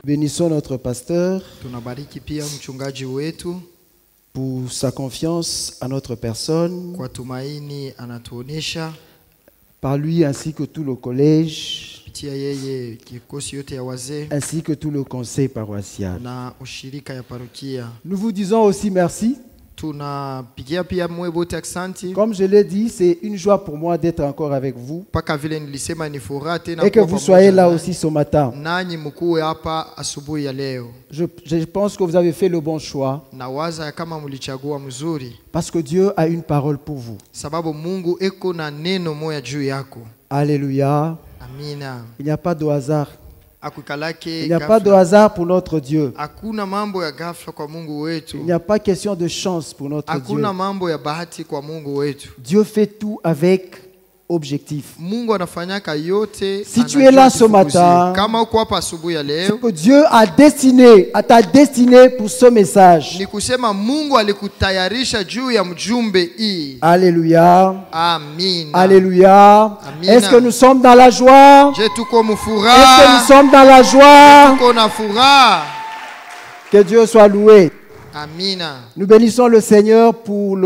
Bénissons notre pasteur Tunabariki pia mchungaji wetu pour sa confiance à notre personne, kwa tumaini anatuonesha par lui ainsi que tout le collège, kupitia yeye kikosi yote ya wazee ainsi que tout le conseil paroissial. na ushirika ya parokia. Nous vous disons aussi merci. Tunapigia pia mwe bote aksanti. Comme je l'ai dit, c'est une joie pour moi d'être encore avec vous Paka vile nilisema ni furaha tena et que vous soyez là aussi ce matin. nanyi mkuu hapa asubuhi ya leo. Je pense que vous avez fait le bon choix Na waza kama mlichagua mzuri parce que Dieu a une parole pour vous. sababu Mungu eko na neno moya juu yako. Alléluia. Amina. Il n'y a pas de hasard. Akukalake Il n'y a pas de hasard pour notre Dieu. Hakuna mambo ya ghafla kwa Mungu wetu. Il n'y a pas question de chance pour notre Dieu. Hakuna mambo ya bahati kwa Mungu wetu. Dieu fait tout avec objectif. Mungu anafanyaka yote. Si tu es là ce matin, kama uko hapa asubuhi ya leo, c'est que Dieu t'a destiné pour ce message. ni kusema Mungu alikutayarisha juu ya mjumbe hii. Alléluia. Amina. Alléluia. Amina. Est-ce que nous sommes dans la joie? Je tuko Est-ce que mfuraha? nous sommes dans la joie? Tuko na furaha. Que Dieu soit loué. Amina. Nous bénissons le Seigneur pour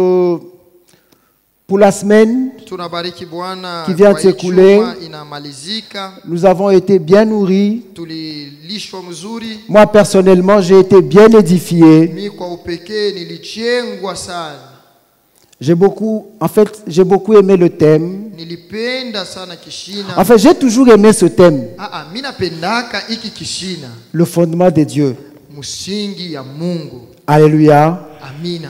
la semaine Tunabariki Bwana qui vient de kwa hii s'écouler. juma inamalizika. Nous avons été bien nourris. Tulilishwa mzuri. Moi personnellement, j'ai été bien édifié. Mi kwa upekee nilichengwa sana. J'ai beaucoup aimé le thème. Nilipenda sana kishina. En fait, j'ai toujours aimé ce thème. Mimi napendaka hiki kishina. Le fondement de Dieu. Musingi ya Mungu. Alléluia. Amina.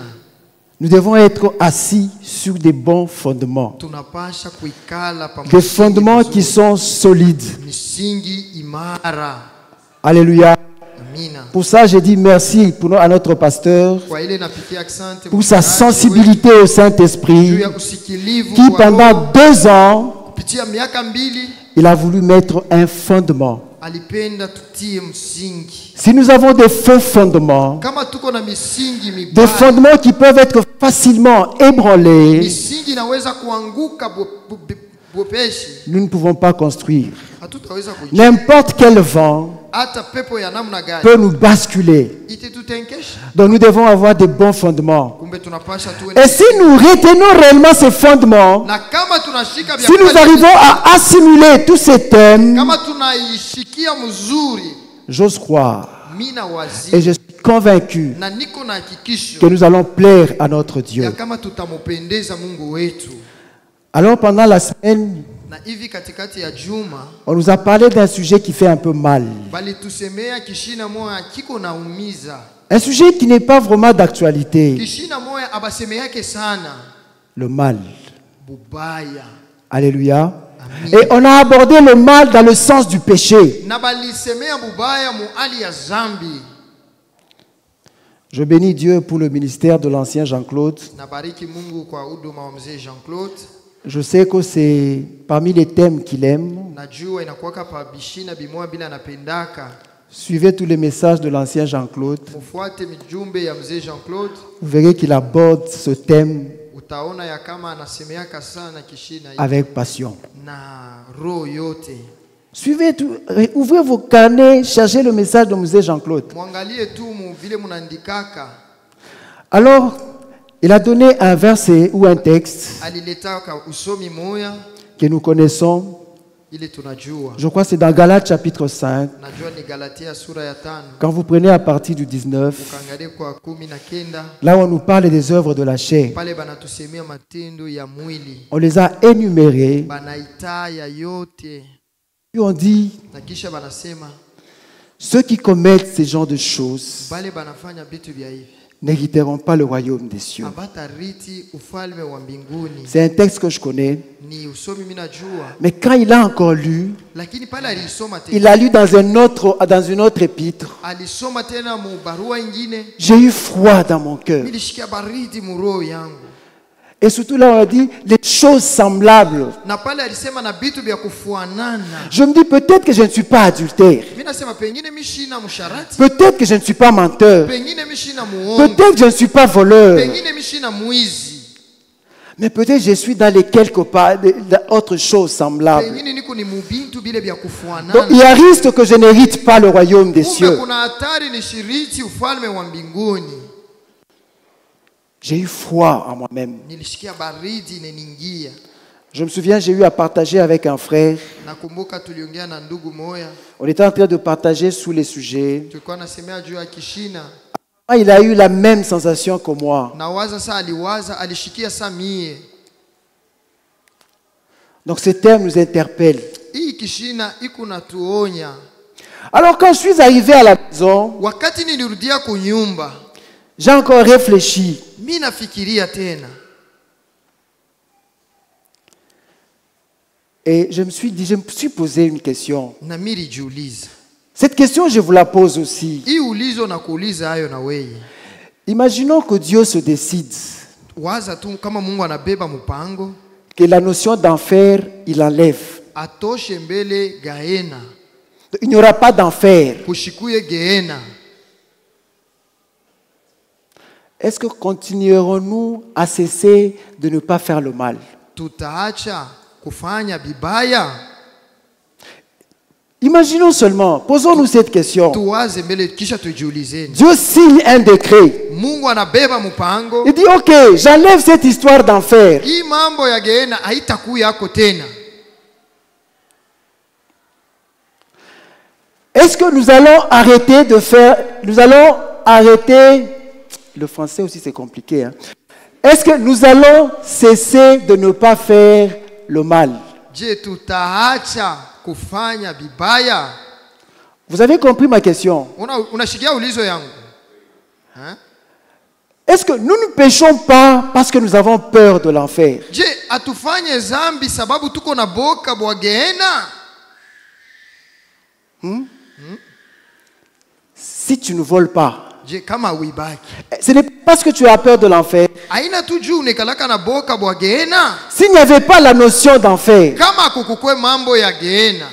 Nous devons être assis sur des bons fondements. Tunapasha kuikala pa Des fondements qui sont solides. misingi imara. Alléluia. Amina. Pour ça, j'ai dit merci à notre pasteur Kwa ile napikia asante pour sa sensibilité au Saint-Esprit juu ya usikilivu qui wa pendant Roho. 2 ans, Kupitia miaka 2 il a voulu mettre un fondement. alipenda tutie msingi. Si nous avons des faux fondements, Kama tuko na misingi des mibaya, fondements qui peuvent être facilement ébranlés, misingi inaweza kuanguka bopeshi, nous ne pouvons pas construire. hatutaweza kujenga. N'importe quel vent Hata pepo ya namna gani peut nous basculer. ititutenkesha. Donc nous devons avoir des bons fondements. Kumbe tunapasha tuwe Et si nous retenons réellement ces fondements, na kama tunashika vya si nous kweli, arrivons à assimiler tous ces thèmes, kama tunaishikia mzuri, j'ose croire mina et wazi je suis convaincu na niko na hakikisho que nous allons plaire à notre ya Dieu. kama tutamupendeza Mungu wetu. Alors pendant la semaine, Na hivi katikati ya juma on nous a parlé d'un sujet qui fait un peu mal. bali tusemea kishina moya kiko naumiza. Un sujet qui n'est pas vraiment d'actualité. Kishina moya abaseme yake sana Le mal. bubaya. Alléluia. Amen. Et on a abordé le mal dans le sens du péché. Na balisemea bubaya mu hali ya zambi. Je bénis Dieu pour le ministère de l'ancien Jean-Claude. Nabariki Mungu kwa huduma wa mzee Jean-Claude. Je sais que c'est parmi les thèmes qu'il aime. Najua inakuwaka pa bishina bimoya bila napendaka. Suivez tous les messages de l'ancien Jean-Claude. Mufuate mijumbe ya mzee Jean-Claude. Vous verrez qu'il aborde ce thème Utaona ya kama anasemeaka sana kishina hii avec passion. na roho yote. Suivez tout, ouvrez vos carnets, cherchez le message de Musée Jean-Claude. Mwangalie tu mu vile munandikaka. Alors, il a donné un verset ou un texte Aliletaka usomi moya que nous connaissons. ile tunajua. Je crois que c'est dans Galates chapitre 5. Najua ni Galatia sura ya 5. Quand vous prenez à partir du 19, Ukaangalia kwa 19 là où on nous parle des œuvres de la chair, pale banatusemea matendo ya mwili. on les a énumérées. Banaitaya yote Puis on dit, na kisha banasema ceux qui commettent ce genre de choses bale banafanya vitu vya hivi n'hériteront pas le royaume des cieux. abatariti ufalme wa mbinguni. C'est un texte que je connais. Ni usomi mimi najua, Mais quand il a encore lu, lakini pale alisoma tena, il a lu dans une autre épître. alisoma tena mu barua ingine, J'ai eu froid dans mon cœur. nilishikia baridi mu roho yangu. Et surtout là, on a dit les choses semblables. Na pale alisema na vitu vya kufuanana. Je me dis peut-être que je ne suis pas adultère. Mimi nasema pengine mishina musharati, Peut-être que je ne suis pas menteur. pengine mishina muongo, Peut-être que je ne suis pas voleur. pengine mishina muizi. Mais peut-être je suis dans les quelques pas, autre chose semblable. pengine niko ni mubintu bile vya Donc kufuanana. il y a risque que je n'hérite pas le royaume des Kumbe cieux. kuna hatari nishiriki ufalme wa mbinguni. J'ai eu froid en moi-même. Nilishikia baridi inaningia. Je me souviens, j'ai eu à partager avec un frère. Nakumbuka tuliongea na ndugu moya, On était en train de partager sous les sujets. tulikuwa nasemea juu ya kishina. Il a eu la même sensation que moi. Na waza saa aliwaza, alishikia saa mie. Donc ce thème nous interpelle. Hii kishina iko natuonya. Alors quand je suis arrivé à la maison, Wakati nilirudia kunyumba, j'ai encore réfléchi. mimi nafikiria tena. Et je me suis posé une question. Na mimi nijiuliza. Cette question, je vous la pose aussi. Hii ulizo na kuuliza hayo na wewe. Imaginons que Dieu se décide Waza tu kama Mungu anabeba mpango, que la notion d'enfer, il enlève. atoshe mbele Gehenna, Il n'y aura pas d'enfer. kushikuye Gehenna. Est-ce que continuerons-nous à cesser de ne pas faire le mal? Tutaacha kufanya bibaya? Imaginons seulement, posons-nous cette question. Tuwaze mbele kisha tujiulizeni. Dieu signe un décret. Mungu anabeba mpango. Il dit, ok, j'enlève cette histoire d'enfer. Hii mambo ya Gehenna haitakuwa yako tena. Est-ce que nous allons arrêter de faire, nous allons arrêter, le français aussi c'est compliqué, hein? Est-ce que nous allons cesser de ne pas faire le mal? Je, tutaacha kufanya bibaya? Vous avez compris ma question? Unashikia ulizo yangu? Hein? Est-ce que nous ne péchons pas parce que nous avons peur de l'enfer? Je, atufanye zambi sababu tuko na boka bwa Gehenna? Si tu ne voles pas, Je, kama uibaki, ce n'est pas parce que tu as peur de l'enfer. aina tu juu unekalaka na boka bwa Gehenna? S'il n'y avait pas la notion d'enfer, Kama kukukwe mambo ya Gehenna,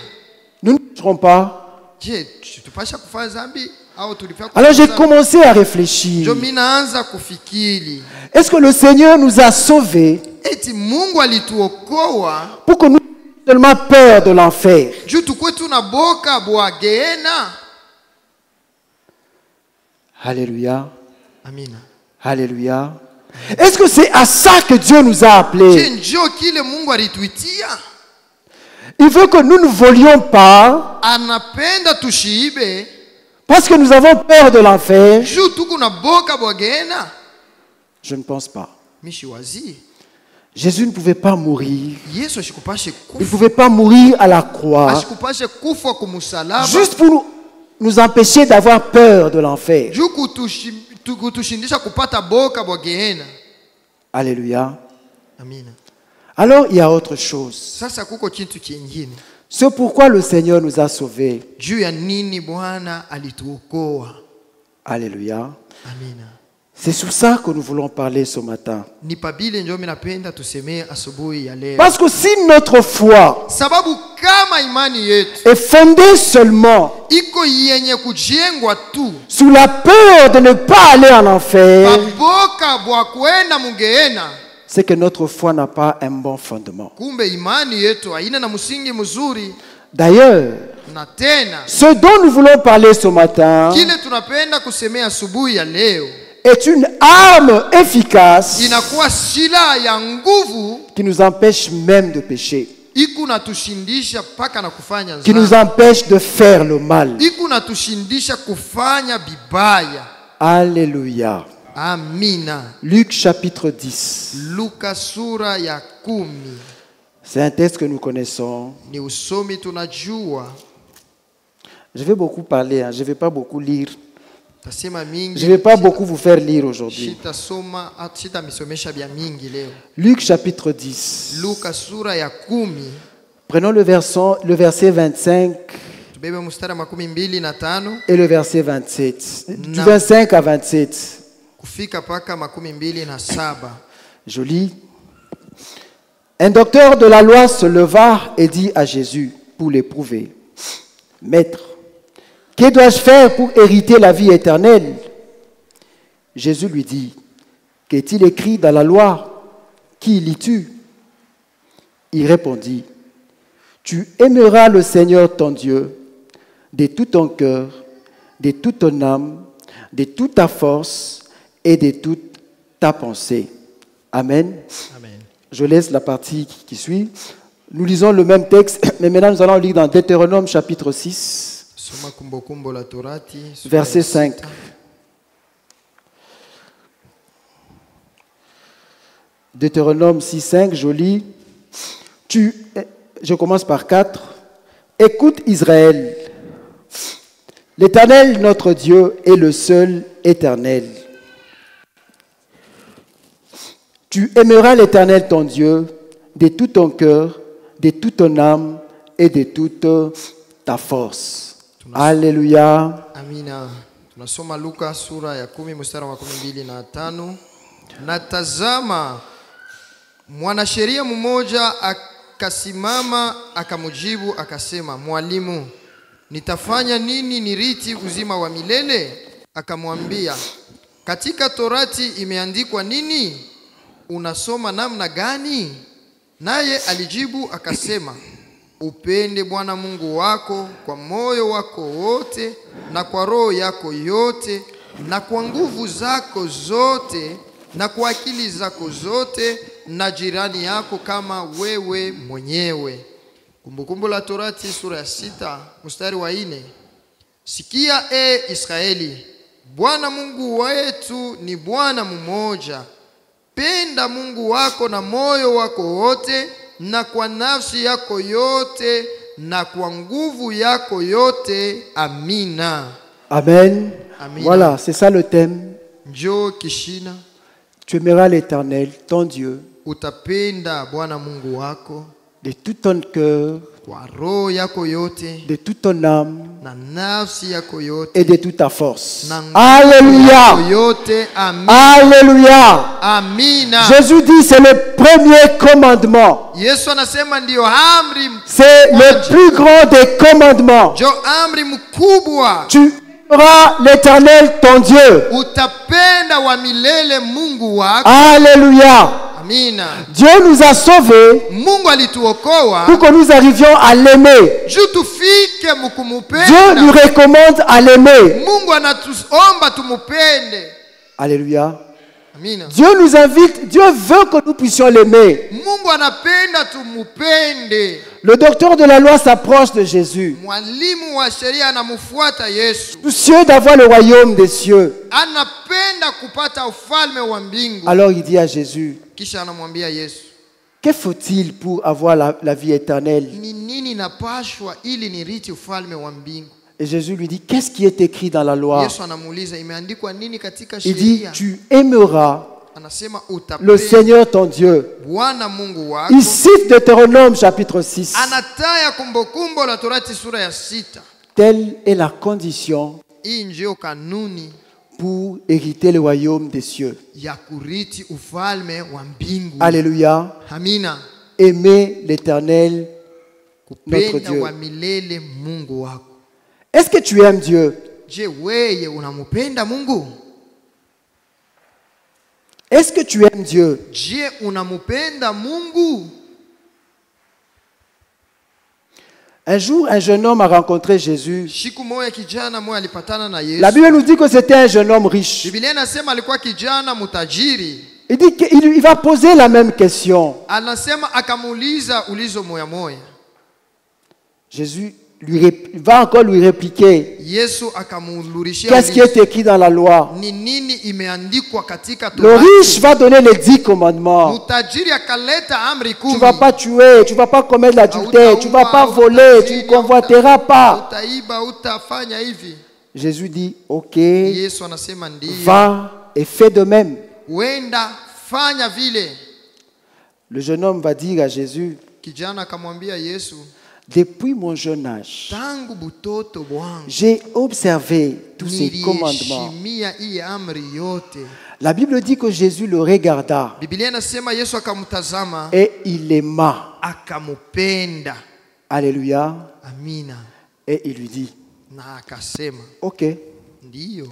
nous ne pécherons pas. je, tupasha kufanya zambi au tulifanya? Alors j'ai zambi? commencé à réfléchir. Ndio mimi naanza kufikiri, Est-ce que le Seigneur nous a sauvés eti Mungu alituokoa pour que nous ayons seulement peur de l'enfer? juu tukwe tuna boka bwa Gehenna? Alléluia. Amina. Alléluia. Est-ce que c'est à ça que Dieu nous a Je, appelés? njoo kile Mungu alituitia. Il veut que nous ne volions pas Anapenda tushiibe parce que nous avons peur de l'enfer. juu tuko na boka bwa Gehenna? Je ne pense pas. Mishiwazi Jésus ne pouvait pas mourir. Yesu ashikupashe Il ne kufa, pouvait pas mourir à la croix ashikupashe kufa kumusalaba juste pour nous empêcher d'avoir peur de l'enfer. juu kutushindisha kupata boka bwa Gehenna. Alléluia. Amina. Alors il y a autre chose. Sasa kuko kintu kingine. C'est pourquoi le Seigneur nous a sauvés. Juu ya nini Bwana alituokoa? Alléluia. Amina. C'est sur ça que nous voulons parler ce matin. Ni pabile ndio mimi napenda tusemee asubuhi ya leo. Parce que si notre foi Sababu kama imani yetu est fondée seulement iko yenye kujengwa tu sous la peur de ne pas aller en enfer, baboka bwa kwenda mu Gehenna, c'est que notre foi n'a pas un bon fondement. kumbe imani yetu haina na msingi mzuri. D'ailleurs, Na tena ce dont nous voulons parler ce matin kile tunapenda kusemea asubuhi ya leo est une arme efficace inakuwa silaha ya nguvu, qui nous empêche même de pécher, iko natushindisha paka na kufanya qui nous dhambi, empêche de faire le mal. iko natushindisha kufanya bibaya. Alléluia. Amina. Luc chapitre 10. Luka sura ya 10 C'est un texte que nous connaissons. ni usomi tunajua. Je vais beaucoup parler, hein. Je ne vais pas beaucoup lire. Tasema mingi. Je ne vais pas beaucoup vous faire lire aujourd'hui. Shitasoma misomesha bya mingi leo. Luc chapitre 10. Luka sura ya 10. Prenons le verset 25 Tubebe mstari 25 et le verset 27. Du Non. 25 à 27. kufika paka 27. Je lis. Un docteur de la loi se leva et dit à Jésus pour l'éprouver: Maître, que dois-je faire pour hériter la vie éternelle? Jésus lui dit: Qu'est-il écrit dans la loi? qui lis-tu? Il répondit, tu aimeras le Seigneur ton Dieu de tout ton cœur, de toute ton âme, de toute ta force et de toute ta pensée. Amen. Amen. Je laisse la partie qui suit. Nous lisons le même texte, mais maintenant nous allons lire dans Deutéronome chapitre 6, Soma Kumbukumbu la Torati, sura verset ya 5. sita. Deutéronome 6, 5, je lis. Je commence par 4. Écoute Israël, l'Éternel notre Dieu est le seul éternel. Tu aimeras l'Éternel ton Dieu de tout ton cœur, de toute ton âme et de toute ta force. Alléluia. Amina. Tunasoma Luka sura ya 10 mstari wa 12 na tazama, mwanasheria mmoja akasimama akamujibu akasema, mwalimu, nitafanya nini nirithi uzima wa milele? Akamwambia, katika Torati imeandikwa nini? Unasoma namna gani? Naye alijibu akasema, upende Bwana Mungu wako kwa moyo wako wote na kwa roho yako yote na kwa nguvu zako zote na kwa akili zako zote, na jirani yako kama wewe mwenyewe. Kumbukumbu la Torati sura ya 6 mstari wa 4. Sikia Israeli, Bwana Mungu wetu ni Bwana mmoja. Penda Mungu wako na moyo wako wote na kwa nafsi yako yote na kwa nguvu yako yote. Amina. Amen. Amen. Voilà, c'est ça le thème. Njoo kishina, Tu aimeras l'Éternel, ton Dieu, utapenda Bwana Mungu wako de tout ton cœur, kwa roho yako yote de toute ton âme na nafsi yako yote et de toute ta force. na nguvu yako Alléluia. yote. Amina. Alléluia. Amina. Jésus dit c'est le premier commandement. Yesu anasema ndio amri, C'est le plus grand des commandements. jo amri mkubwa. Tu aimeras l'Éternel, ton Dieu. Utapenda wa milele Mungu wako. Alléluia. Amina. Dieu nous a sauvés Mungu alituokoa pour que nous arrivions à l'aimer. juu tufike Dieu nous mkumupenda. recommande à l'aimer. Mungu anatuomba tumupende. Alléluia. Amina. Dieu nous invite, Dieu veut que nous puissions l'aimer. Mungu anapenda tumupende. Le docteur de la loi s'approche de Jésus, Mwalimu wa sheria anamfuata Yesu. soucieux d'avoir le royaume des cieux. Anapenda kupata ufalme wa mbingu. Alors il dit à Jésus, Kisha anamwambia Yesu, que faut-il pour avoir la vie éternelle? ni nini napashwa ili nirithi ufalme wa mbingu? Et Jésus lui dit, qu'est-ce qui est écrit dans la loi? Yesu anamuuliza imeandikwa nini katika Il dit, sheria? tu aimeras Anasema le utapenda Seigneur ton Dieu. Bwana Mungu wako. Il cite Deutéronome chapitre 6. Anataya Kumbukumbu la Torati sura ya 6. Telle est la condition Hii ndio kanuni pour hériter le royaume des cieux. ya kurithi ufalme wa mbingu. Alléluia. Amina. Aimer l'Éternel, notre Kupenda Dieu. wa milele Mungu wako. Est-ce que tu aimes Dieu? Je, weye unamupenda Mungu? Est-ce que tu aimes Dieu? Je, unamupenda Mungu? Un jour, un jeune homme a rencontré Jésus. Siku moja kijana moja alipatana na La Yesu. Bible nous dit que c'était un jeune homme riche. Biblia inasema alikuwa kijana mutajiri. Il dit qu'il va poser la même question. Anasema akamuuliza ulizo moya moya. Jésus va encore lui répliquer. Yesu akamulurishia Qu'est-ce qui est écrit dans la loi? ni nini imeandikwa katika Le Torati. riche va donner les 10 commandements. Mutajiri akaleta amri Tu ne 10. vas pas tuer, tu ne vas pas commettre l'adultère, tu ne vas pas voler, tu ne convoiteras pas. Utaiba, utafanya hivi. Jésus dit, ok, Yesu anasema ndio. va et fais de même. Wenda fanya vile. Le jeune homme va dire à Jésus, Kijana akamwambia Yesu, depuis mon jeune âge, tangu butoto bwangu j'ai observé tous ces commandements. niliheshimia hii amri yote. La Bible dit que Jésus le regarda Biblia inasema Yesu akamtazama et il l'aima. akamupenda. Alléluia. Amina. Et il lui dit, Na akasema ok, ndiyo,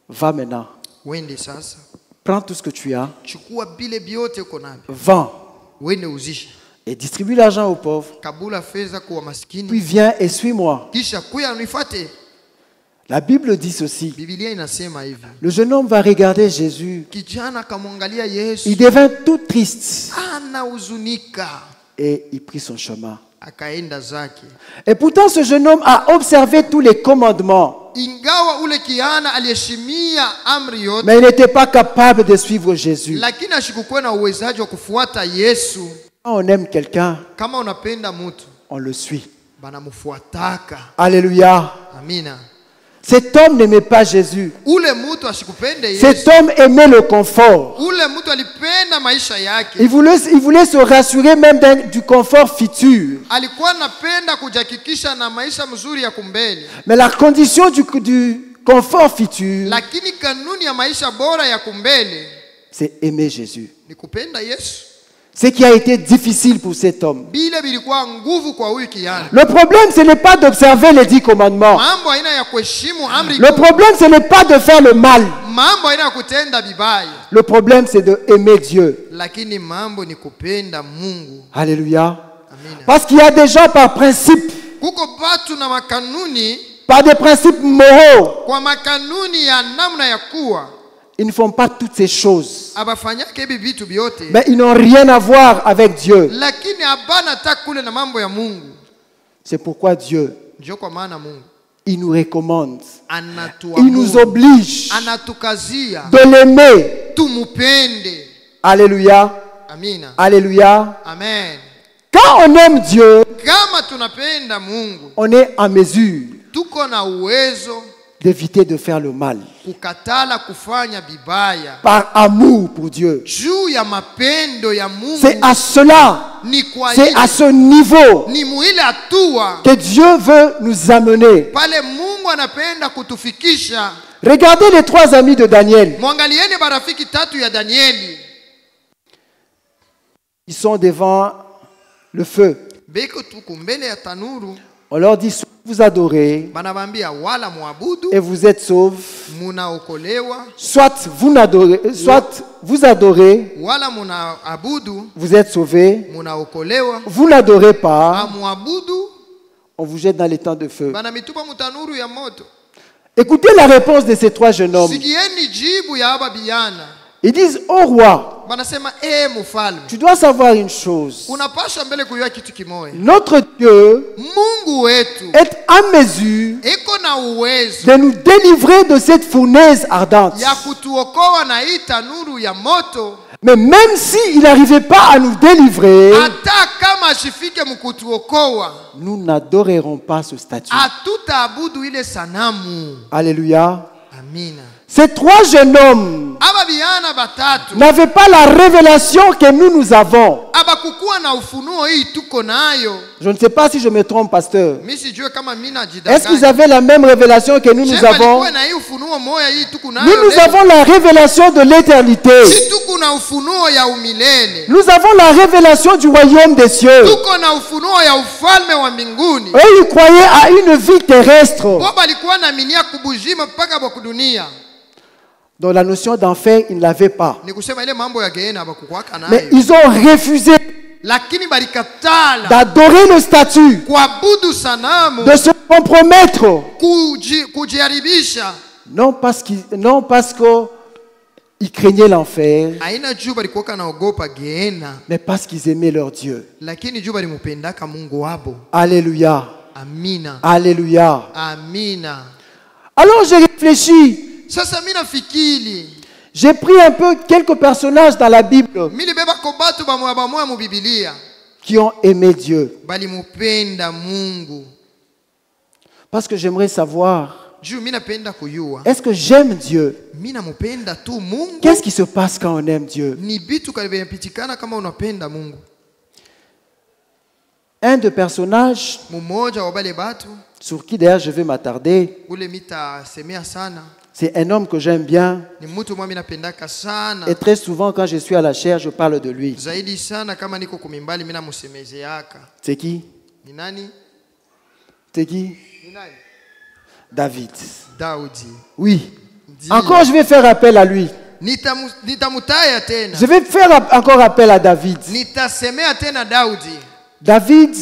va maintenant. wende sasa. Prends tout ce que tu as, chukua bile vyote uko navyo, vends uende uzishe, et distribue l'argent aux pauvres. kabula fedha kwa Puis maskini, viens et suis-moi. kisha kuya unifuate. La Bible dit ceci. Biblia inasema hivi, Le jeune homme va regarder Jésus. kijana akamwangalia Yesu, Il devint tout triste anahuzunika, et il prit son chemin. akaenda zake. Et pourtant, ce jeune homme a observé tous les commandements, Ingawa ule kijana aliheshimia amri yote, mais il n'était pas capable de suivre Jésus. lakini ashikukuwa na uwezaji wa kufuata Yesu. Quand on aime quelqu'un, Kama unapenda mtu, on le suit. banamfuataka. Alléluia. Amina. Cet homme n'aimait pas Jésus. Ule mtu ashikupende Yesu. Cet homme aimait le confort. Ule mtu alipenda maisha yake. Il voulait se rassurer même du confort futur. Alikuwa anapenda kujihakikisha na maisha mzuri ya kumbele. Mais la condition du confort futur, Lakini kanuni ya maisha bora ya kumbele c'est aimer Jésus. ni kupenda Yesu. Ce qui a été difficile pour cet homme. Bile bilikuwa nguvu kwa huyu kijana. Le problème, ce n'est pas d'observer les 10 commandements. Mambo aina ya kuheshimu amri. Le problème, ce n'est pas de faire le mal. Mambo aina ya kutenda vibaya. Le problème, c'est d'aimer Dieu. Lakini mambo ni kupenda Mungu. Alléluia. Amina. Parce qu'il y a des gens par principe, Kuko batu na makanuni, par des principes moraux, kwa makanuni ya namna ya kuwa, ils ne font pas toutes ces choses. abafanyake hivi vitu vyote, Mais ils n'ont rien à voir avec Dieu. lakini abana ta kule na mambo ya Mungu. C'est pourquoi Dieu, Ndio kwa maana Mungu il nous recommande, anatuamuru, il nous oblige anatukazia de l'aimer. tumupende. Alléluia. Amina. Alléluia. Amen. Quand on aime Dieu, Kama tunapenda Mungu, on est en mesure tuko na uwezo d'éviter de faire le mal. kukatala kufanya bibaya Par amour pour Dieu. juu ya mapendo ya Mungu. C'est à cela, Ni kwa c'est à ile, ce niveau ni muile hatua que Dieu veut nous amener. pale Mungu anapenda kutufikisha. Regardez les 3 amis de Daniel. Mwangalieni barafiki tatu ya Danieli. Ils sont devant le feu. Beko tuku mbele ya tanuru, On leur dit, soit vous adorez banabambia wala muabudu, et vous êtes sauvés, munaokolewa, soit vous adorez, wala munaabudu, vous êtes sauvés, munaokolewa, vous n'adorez pas, amuabudu, on vous jette dans les temps de feu. banamitupa mutanuru ya moto. Écoutez la réponse de ces 3 jeunes hommes. Sikieni jibu ya aba biyana. Ils disent, ô roi, Banasema mufalme, tu dois savoir une chose. unapasha mbele kujua kitu kimoja. Notre Dieu Mungu wetu est en mesure eko na uwezo de nous délivrer de cette fournaise ardente. ya kutuokoa na hii tanuru ya moto. Mais même s'il n'arrivait pas à nous délivrer, Hata kama ashifike mkutuokoa, nous n'adorerons pas ce statut. hatutaabudu ile sanamu. Alléluia. Amina. Ces 3 jeunes hommes Aba biyana batatu n'avaient pas la révélation que nous avons. abakukuwa na ufunuo hii tuko nayo. Je ne sais pas si je me trompe, pasteur. Mimi sijue kama mimi Est-ce qu'ils najidanganya. avaient la même révélation que nous avons? Balikuwa na hii ufunuo moya hii tuko nayo. Nous avons la révélation de l'éternité. Si tuko na ufunuo ya umilele. Nous avons la révélation du royaume des cieux. Tuko na ufunuo ya ufalme wa mbinguni. Eux, ils croyaient à une vie terrestre. Bo balikuwa naaminia kubujima mpaka kwa dunia. Donc la notion d'enfer, ils ne l'avaient pas. Ni kusema ile mambo ya geena abakukwaka Mais nayo. ils ont refusé Lakini balikatala d'adorer le statut, kuabudu sanamu, de se compromettre. kujiharibisha. Non parce qu'ils craignaient l'enfer, Haina juu balikuwa naogopa geena, mais parce qu'ils aimaient leur Dieu. lakini juu balimupendaka Mungu wabo. Alléluia. Amina. Alléluia. Amina. Alors j'ai réfléchi. Sasa mimi nafikiri, J'ai pris un peu quelques personnages dans la Bible mimi libeba ko batu bamoya mu Biblia qui ont aimé Dieu. balimupenda Mungu. Parce que j'aimerais savoir, Juu mimi napenda kuyua, est-ce que j'aime Dieu? mimi namupenda tu Mungu? Qu'est-ce qui se passe quand on aime Dieu? Ni bitu kalivyopitikana kama unapenda Mungu. Un des personnages Mmoja wa bale batu sur qui d'ailleurs je vais m'attarder, ule mitasemea sana, c'est un homme que j'aime bien. ni mtu mwa mimi napendaka sana. Et très souvent quand je suis à la chair, je parle de lui. Zaidi sana kama niko kumimbali mimi namusemezeaka. C'est qui? Ni nani? C'est qui? Ni nani? David. Daudi. Oui. Ndiyo. Encore je vais faire appel à lui. Nitamutaya tena. Je vais faire encore appel à David. Nitasemea tena Daudi. David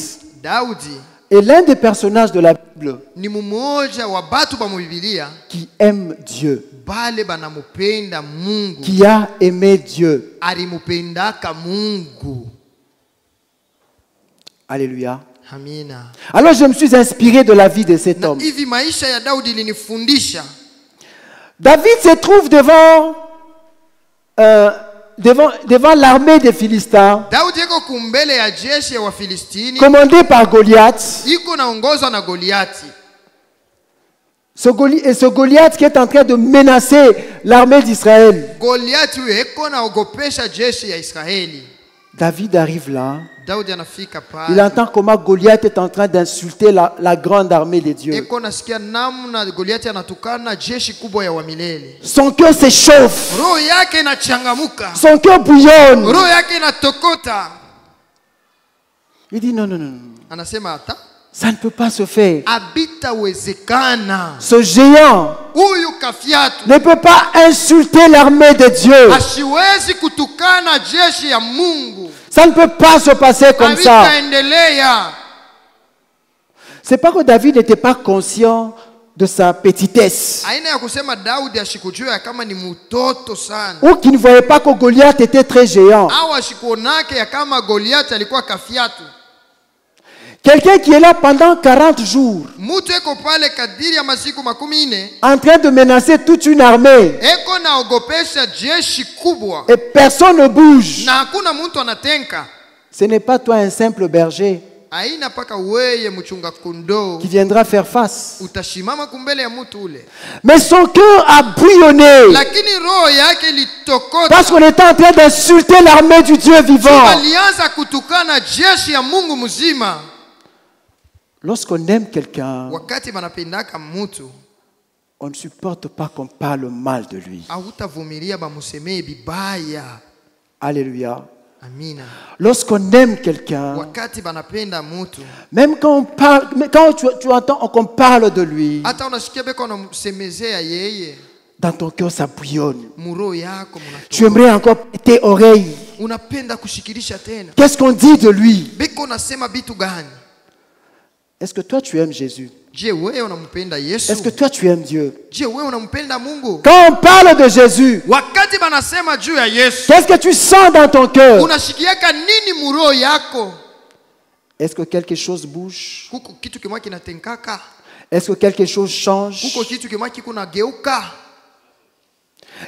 Daudi est l'un des personnages de la Bible ni mmoja wa batu ba Biblia qui aime Dieu, bale banamupenda Mungu, qui a aimé Dieu. alimupendaka Mungu. Alléluia. Amina. Alors je me suis inspiré de la vie de cet homme. Hivi maisha ya Daudi linifundisha. David se trouve devant l'armée des Philistins, Daudi yuko kumbele ya jeshi ya Wafilistini, commandée par Goliath. iko naongozwa na Goliati. Ce Goliath qui est en train de menacer l'armée d'Israël. Goliati yuko naogopesha jeshi ya Israeli. David arrive là. Daudi anafika pale. Il entend comment Goliath est en train d'insulter la grande armée de Dieu. Eko nasikia namna Goliati anatukana jeshi kubwa ya wamilele. Son cœur s'échauffe. Roho yake inachangamuka. Son cœur bouillonne. Roho yake inatokota. Il dit non, non, non. Anasema hata Ça ne peut pas se faire. habitawezekana. Ce géant Huyu kafiatu ne peut pas insulter l'armée de Dieu. asiwezi kutukana jeshi ya Mungu. Ça ne peut pas se passer comme ça. Habitaendelea. C'est pas que David n'était pas conscient de sa petitesse, Aina ya kusema Daudi ashikujua kama ni mtoto sana, ou qu'il ne voyait pas que Goliath était très géant. au ashikuonake ya kama Goliath alikuwa kafiatu. Quelqu'un qui est là pendant 40 jours, Mtu eko pale kadiri ya masiku 40 en train de menacer toute une armée, eko naogopesha jeshi kubwa et personne ne bouge. na hakuna mtu anatenka. Ce n'est pas toi, un simple berger, Aina paka weye mchunga kondoo qui viendra faire face. utashimama kumbele ya mtu ule, Mais son cœur a bouillonné lakini roho yake litokota parce qu'on était en train d'insulter l'armée du Dieu vivant. alianza kutukana jeshi ya Mungu mzima. Lorsqu'on aime quelqu'un, Wakati banapendaka mtu, on ne supporte pas qu'on parle mal de lui. hautavumilia bamusemee bibaya. Alléluia. Amina. Lorsqu'on aime quelqu'un, Wakati banapenda mtu, même quand on parle, mais quand tu entends qu'on parle de lui, hata unasikia beko unamsemezea yeye, dans ton cœur ça bouillonne. muro yako Tu munatoka. aimerais encore tes oreilles. Unapenda kushikilisha tena. Qu'est-ce qu'on dit de lui? Beko unasema bitu gani? Est-ce que toi tu aimes Jésus? Je, wewe unampenda Yesu? Est-ce que toi tu aimes Dieu? Je, wewe unampenda Mungu? Quand on parle de Jésus, Wakati banasema juu ya Yesu, qu'est-ce que tu sens dans ton cœur? unashikiaka nini muro yako? Est-ce que quelque chose bouge? Kuko kitu kimwa kinatenkaka? Est-ce que quelque chose change? Kuko kitu kimwa kikuna geuka?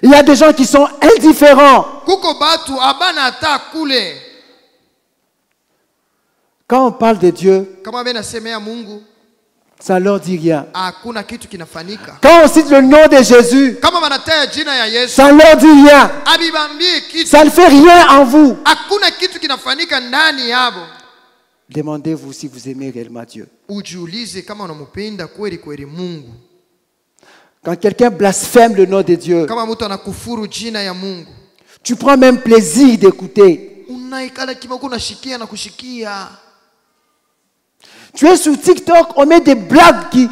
Il y a des gens qui sont indifférents. Kuko batu abana ata kule. Quand on parle de Dieu, Kama bena semea Mungu, ça leur dit rien. hakuna kitu kinafanika. Quand on cite le nom de Jésus, Kama banataya jina ya Yesu, ça ne leur dit rien. abibambie kitu. Ça ne fait rien en vous. Hakuna kitu kinafanika ndani yabo. Demandez-vous si vous aimez réellement Dieu. Ujiulize kama unampenda kweli kweli Mungu. Quand quelqu'un blasphème le nom de Dieu, Kama mtu anakufuru jina ya Mungu, tu prends même plaisir d'écouter. unaikala kimoko unashikia na kushikia. Tu es sur TikTok, on met des blagues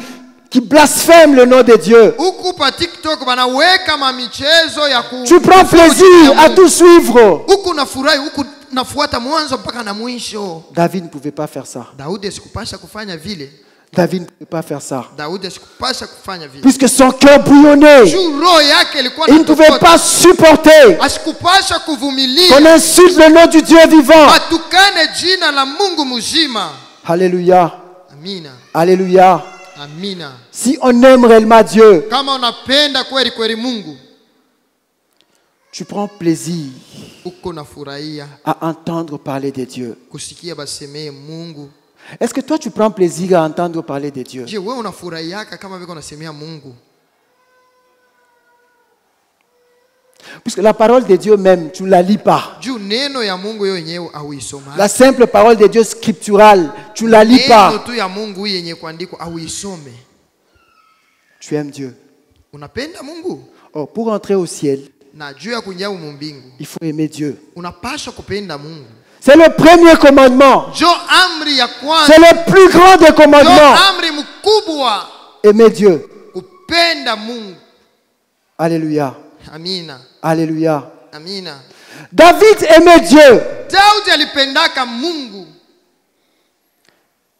qui blasphèment le nom de Dieu. Huku pa TikTok banaweka mamichezo ya ku. Tu prends plaisir à tout suivre. Huku nafurahi, huku nafuata mwanzo mpaka na mwisho. David ne pouvait pas faire ça. Daudi asikupasha kufanya vile. David ne pouvait pas faire ça. Daudi asikupasha kufanya vile. Puisque son cœur bouillonnait. Juu roho yake ilikuwa Il ne pouvait pas supporter asikupasha qu'on kuvumilia insulte le nom du Dieu vivant. atukane jina la Mungu mzima. Alléluia. Amina. Alléluia. Amina. Si on aime réellement Dieu, Kama unapenda kweli kweli Mungu, tu prends plaisir uko nafurahia à entendre parler de Dieu. kusikia basemee Mungu. Est-ce que toi tu prends plaisir à entendre parler de Dieu? Je, wewe unafurahiaka kama vile unasemea Mungu? Puisque la parole de Dieu même, tu ne la lis pas. Juu neno ya Mungu yo yenyewe auisoma. La simple parole de Dieu scripturale, tu ne la lis Neno pas. tu ya Mungu yenye kuandikwa auisome. Tu aimes Dieu. Unapenda Mungu? Oh, pour entrer au ciel, Na juu ya kuingia mbingu, il faut aimer Dieu. unapaswa kupenda Mungu. C'est le premier commandement. Jo amri ya kwanza. C'est le plus grand des Jo commandements. amri mkubwa. Aimer Dieu. Kupenda Mungu. Alléluia. Amina. Alléluia. Amina. David aimait Dieu. Daudi alipendaka Mungu.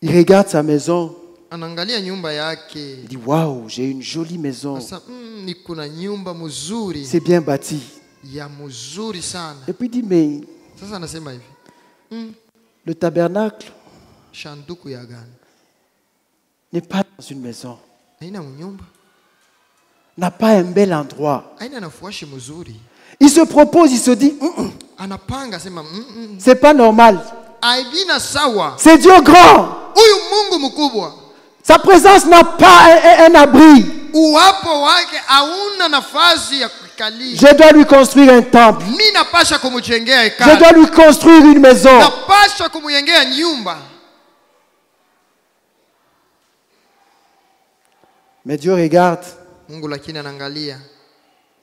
Il regarde sa maison. Anaangalia nyumba yake. Il dit, waouh, j'ai une jolie maison. Sasa niko na nyumba mzuri. C'est bien bâti. Ya mzuri sana. Et puis il dit, mais Sasa anasema hivi. le tabernacle Shanduku ya agano n'est pas dans une maison. haina nyumba. N'a pas un bel endroit. Haina nafuashi mzuri. Il se propose, il se dit, Anapanga sema c'est pas normal. Aibina sawa. C'est Dieu grand. Huyu Mungu mkubwa. Sa présence n'a pas un abri. Uwapo wake hauna nafasi ya kukalia. Je dois lui construire un temple. Mimi napasha kumjengea Je hekalu. dois lui construire une maison. Napasha kumjengea nyumba. Mais Dieu regarde. Mungu lakini anaangalia.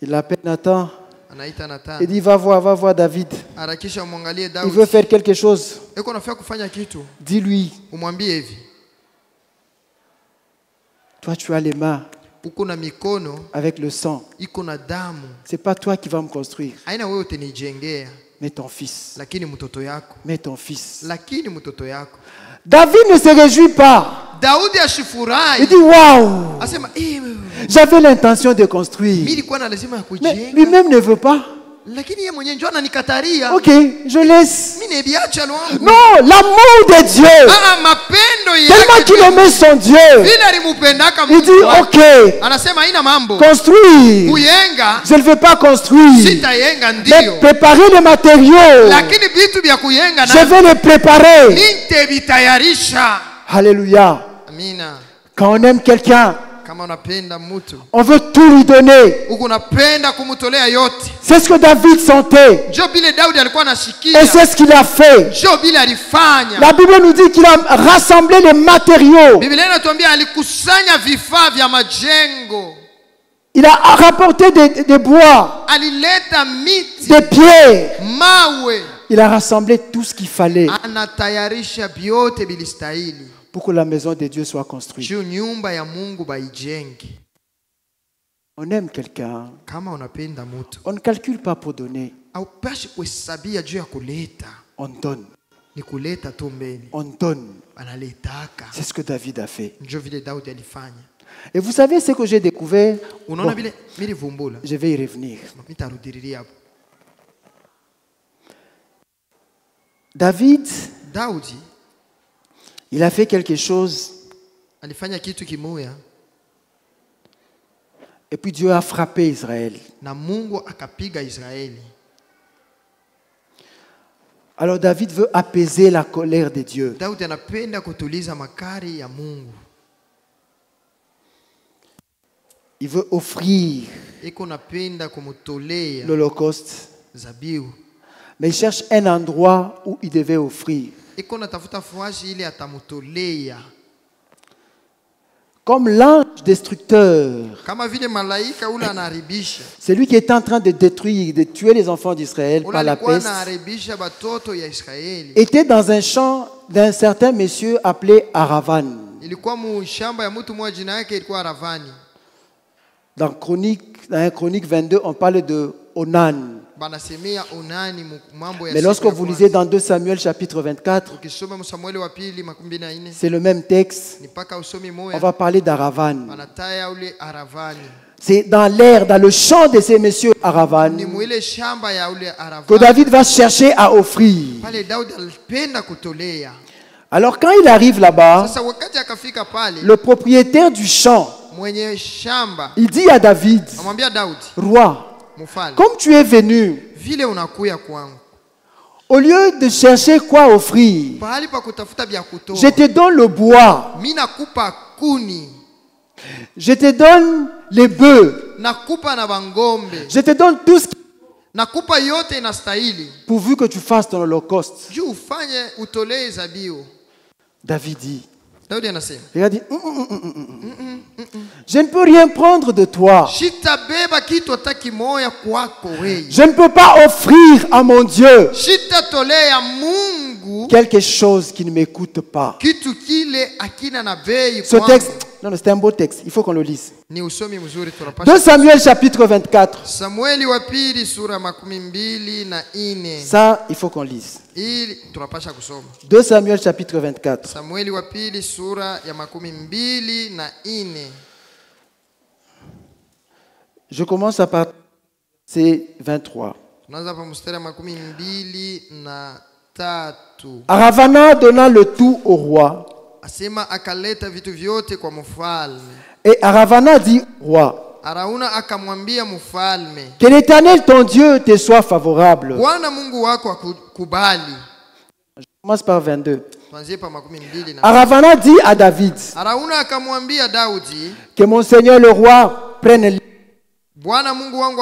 Il appelle Nathan. Anaita Nathan. Il dit, va voir David. Harakisha umwangalie Il Daudi. veut faire quelque chose. Eko nafia kufanya kitu. Dis-lui, Umwambie hivi. toi tu as les mains Uko na mikono, avec le sang. iko na damu. C'est pas toi qui vas me construire, Haina wewe utanijengea, mais ton fils. lakini mtoto yako. Mais ton fils. Lakini mtoto yako. David ne se réjouit pas. Daudi ashifurahi. Il dit, waouh, Asema, j'avais l'intention de construire. mimi nilikuwa na lazima ya Mais kujenga. lui-même ne veut pas. Lakini yeye mwenyewe njoo ananikataria. Ok, je laisse. Mimi nibiacha lwangu. Non, l'amour de Dieu. Mapendo Tellement yake. qu'il aimait son Dieu. Vile alimpendaka Il dit, Mungu. ok, Anasema haina mambo. construire. Kuyenga Je ne veux pas construire. sitayenga Mais ndio. préparer les matériaux. Lakini vitu vya kuyenga Je vais les préparer. nitevitayarisha. Alléluia. Amina. Quand on aime quelqu'un, Kama unapenda mtu, on veut tout lui donner. uko unapenda kumtolea yote. C'est ce que David sentait. Ndio vile Daudi alikuwa Et anashikia. c'est ce qu'il a fait. Ndio vile alifanya. La Bible nous dit qu'il a rassemblé les matériaux. Biblia inatuambia alikusanya vifaa vya majengo. Il a rapporté des bois, Alileta miti, des pierres. mawe. Il a rassemblé tout ce qu'il fallait Anatayarisha vyote bilistahili. pour que la maison de Dieu soit construite. Juu nyumba ya Mungu baijenge. On aime quelqu'un. Kama unapenda mtu, On ne calcule pas pour donner. haupashi kuhesabia juu ya kuleta. On donne. Ni kuleta tu mbele. On donne. Analetaka. C'est ce que David a fait. Ndio vile Daudi alifanya. Et vous savez ce que j'ai découvert? Unaona Bon, vile nilivumbula. je vais y revenir. Nitarudiriria hapo. David, Daudi il a fait quelque chose. alifanya kitu kimoya Et puis Dieu a frappé Israël. na Mungu akapiga Israeli. Alors David veut apaiser la colère de Dieu. Daudi anapenda kutuliza makari ya Mungu. Il veut offrir Iko napenda kumtolea l'Holocauste. zabiu. Mais il cherche un endroit où il devait offrir. Iko natafuta fuashi ile atamutolea. Comme l'ange destructeur. Kama vile malaika ule anaharibisha. C'est lui qui est en train de détruire, de tuer les enfants d'Israël Ule par la alikuwa peste. anaharibisha batoto ya Israeli. Était dans un champ d'un certain monsieur appelé Aravan. Ilikuwa mushamba ya mtu mmoja jina yake ilikuwa Ravani. Dans Chronique 22, on parle de Onan. Banasemea Onani mambo ya. Mais lorsque vous lisez dans 2 Samuel chapitre 24, ukisoma Samueli wa pili 24 c'est le même texte. ni paka usomi On moya. va parler d'Aravan. Banataya ule Aravani. C'est dans l'air, dans le champ de ces messieurs Aravan, Ni mwile shamba ya ule que Aravani. David va chercher à offrir. Pale Daudi alipenda kutolea. Alors quand il arrive là-bas, Sasa wakati akafika pale, le propriétaire du champ, mwenye shamba il dit à David, amwambia Daudi, roi, mfalme, comme tu es venu, vile unakuya kwangu, au lieu de chercher quoi offrir, pahali pa kutafuta vya kutoa, je te donne le bois, mimi nakupa kuni, je te donne les bœufs, nakupa na bangombe, je te donne tout ce qui nakupa yote inastahili, pourvu que tu fasses ton holocauste. juu ufanye utolee zabiu. David dit, Daudi anasema, regarde, dit, je ne peux rien prendre de toi. shitabeba kitu hata kimoya kwako wewe. Je ne peux pas offrir à mon Dieu Shitatolea Mungu quelque chose qui ne m'écoute pas. kitu kile akina na bei Ce kwangu. texte Non, c'est un beau texte. Il faut qu'on le lise. Ni usomi mzuri 2 tunapasha. Samuel chapitre 24. Samueli wa pili sura 24. Ça, il faut qu'on lise. Ili tunapasha kusoma. 2 Samuel chapitre 24. Samueli wa pili sura ya 24. Je commence à partir c'est 23. Tunaanza pa mstari wa 23. Aravana donna le tout au roi. Asema akaleta vitu vyote kwa mfalme. Et Aravana dit au roi, Arauna akamwambia mfalme, que l'Éternel ton Dieu te soit favorable. Bwana Mungu wako akubali. Je commence par 22. Tuanzie pa 22. Aravana dit à David, Arauna akamwambia Daudi, que mon Seigneur le roi prenne Bwana Mungu wangu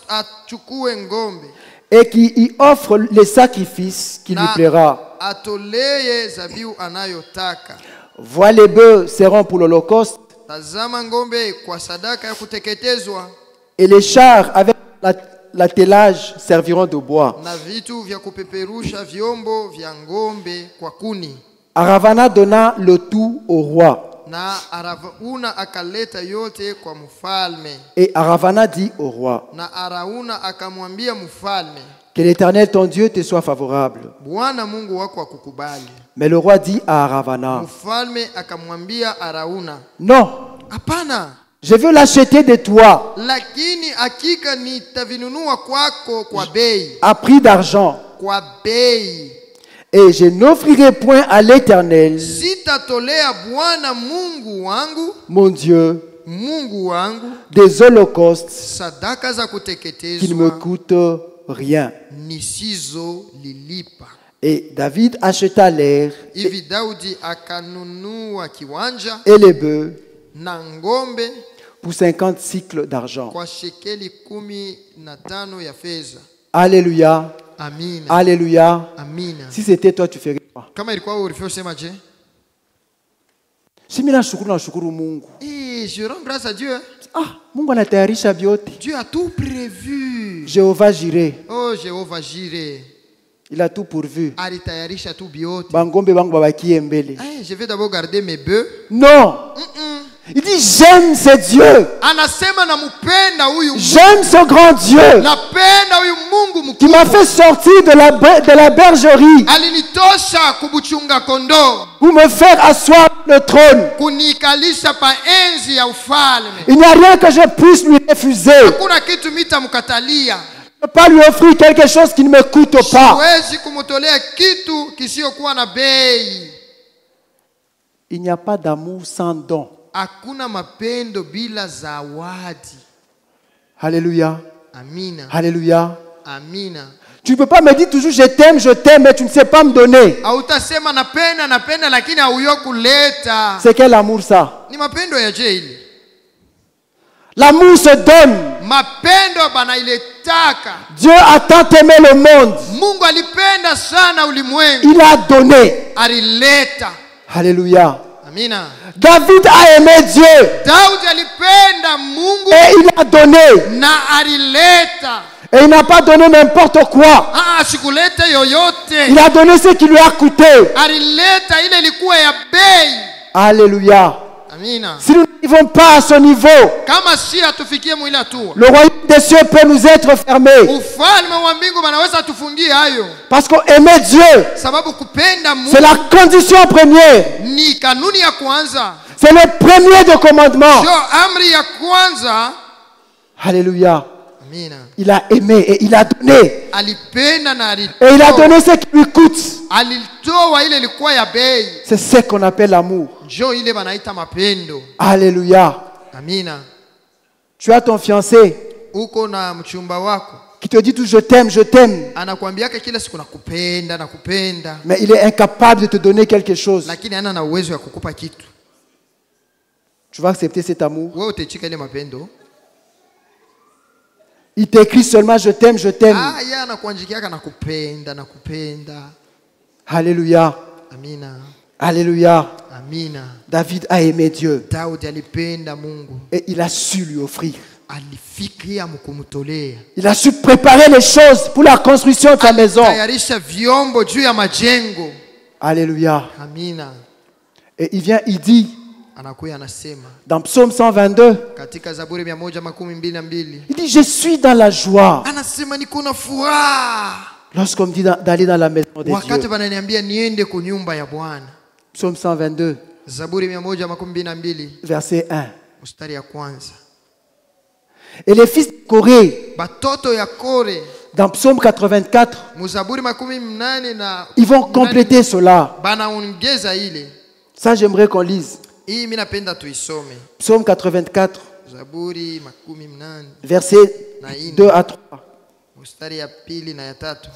achukue ngombe et qu'il y offre les sacrifices qui lui plaira. Atoleye zabiu anayotaka. Vois les bœufs seront pour l'holocauste Tazama ngombe kwa sadaka ya kuteketezwa. et les chars avec l'attelage serviront de bois. Na vitu vya kupeperusha vyombo vya ngombe kwa kuni. Aravana donna le tout au roi. Na Arauna akaleta yote kwa mfalme. Et Aravana dit au roi, Na Arauna akamwambia mfalme, que l'Éternel ton Dieu te soit favorable. Bwana Mungu wako akukubali. Mais le roi dit à Aravana, Mfalme akamwambia Arauna, non, hapana, je veux l'acheter de toi lakini hakika nitavinunua kwako kwa bei. à prix d'argent. Kwa bei. Et je n'offrirai point à l'Éternel, Sitatolea Bwana Mungu wangu, mon Dieu, Mungu wangu, des holocaustes sadaka za qui ne me kuteketezwa coûtent rien. nisizo lilipa. Et David acheta l'air Hivi Daudi akanunua kiwanja et les bœufs na ngombe pour 50 cycles d'argent. kwa shekeli 15 ya fedha. Alléluia. Amina. Alléluia. Amina. Si c'était toi, tu ferais quoi? Kama ilikuwa wewe ulifanya sema je? Si mimi nashukuru Mungu. Je rends grâce à Dieu. Ah, Mungu anatayarisha vyote. Dieu a tout prévu. Jéhovah Jireh, Oh, Jéhovah Jireh. il a tout pourvu. Alitayarisha tu biote. Bangombe bangu babakie mbele. Je vais d'abord garder mes bœufs. Non. Il dit j'aime ce Dieu. Anasema namupenda huyu. J'aime ce grand Dieu Napenda huyu Mungu qui m'a fait sortir de la bergerie alinitosha kubuchunga kondoo, pour me faire asseoir le trône. kunikalisha pa enzi ya ufalme. Il n'y a rien que je puisse lui refuser. Hakuna kitu mitamkatalia. Je ne peux pas lui offrir quelque chose qui ne me coûte pas. Siwezi kumtolea kitu kisiyokuwa na bei. Il n'y a pas d'amour sans don. Hakuna mapendo bila zawadi. Alléluia. Amina. Alléluia. Amina. Tu ne peux pas me dire toujours je t'aime, mais tu ne sais pas me donner. Hautasema napenda lakini hauyo kuleta. C'est quel amour ça? Ni mapendo ya jaili. L'amour se donne. Mapendo banailetaka. Dieu a tant aimé le monde. Mungu alipenda sana ulimwengu. Il a donné. Alileta. Alléluia. Amina. David a aimé Dieu. Daudi alipenda Mungu Et il a donné. na alileta. Et il n'a pas donné n'importe quoi. Sikuleta yoyote. Il a donné ce qui lui a coûté. Alileta ile ilikuwa ya bei. Alléluia. Amina. Si nous n'arrivons pas à ce niveau, Kama si atufikie mwili hatua, le royaume des cieux peut nous être fermé. ufalme wa mbingu banaweza tufungie hayo. Parce qu'aimer Dieu, Sababu kupenda Mungu c'est la condition première. ni kanuni ya kwanza. C'est le premier des commandements. Sio amri ya kwanza. Alléluia. Amina. Il a aimé et il a donné. Alipenda na Et il a donné ce qui lui coûte. alitoa ile ilikuwa ya bei. C'est ce qu'on appelle l'amour. Njo ile banaita mapendo. Alléluia. Amina. Tu as ton fiancé Uko na mchumba wako qui te dit tout je t'aime, je t'aime. anakuambiaka kila siku nakupenda, Mais il est incapable de te donner quelque chose. lakini hana na uwezo ya kukupa kitu. Tu vas accepter cet amour? Wewe utachika ile mapendo? Il t'écrit seulement je t'aime, je t'aime. Yeye anakuanjikiaka nakupenda. Alléluia. Amina. Alléluia. Amina. David a aimé Dieu. Daudi alipenda Mungu. Et il a su lui offrir. Alifikiria mkumtolea. Il a su préparer les choses pour la construction de sa maison. Tayarisha vyombo juu ya majengo. Alléluia. Amina. Et il vient, il dit, anakuya anasema Dans Psaume 122, katika Zaburi 122 il dit, je suis dans la joie. anasema niko na furaha Lorsqu'on me dit d'aller dans la maison de wakati Dieu. bananiambia niende ku nyumba ya Bwana. Psaume 122, Zaburi 122 verset 1. mstari ya kwanza. Et les fils de Corée, Batoto ya Kore dans Psaume 84, Muzaburi 80 na ils vont compléter cela. banaongeza ile. Ça, j'aimerais qu'on lise. Hii mimi napenda tuisome. Psaume 84, Zaburi 80 versets 2 à 3. mstari ya pili na ya tatu.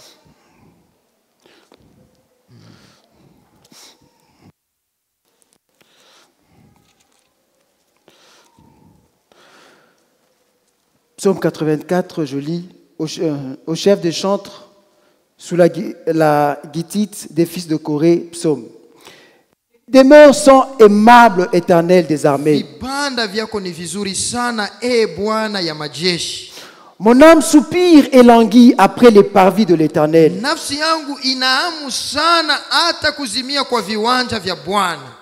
Psaume 84, je lis, au chef des chantres, sous la guitite des fils de Corée, psaume. Des mœurs sont aimables, éternel des armées. Vibanda vyako ni vizuri sana, Bwana ya majeshi. Mon âme soupire et languit après les parvis de l'Éternel. Nafsi yangu inaamu sana hata kuzimia kwa viwanja vya Bwana.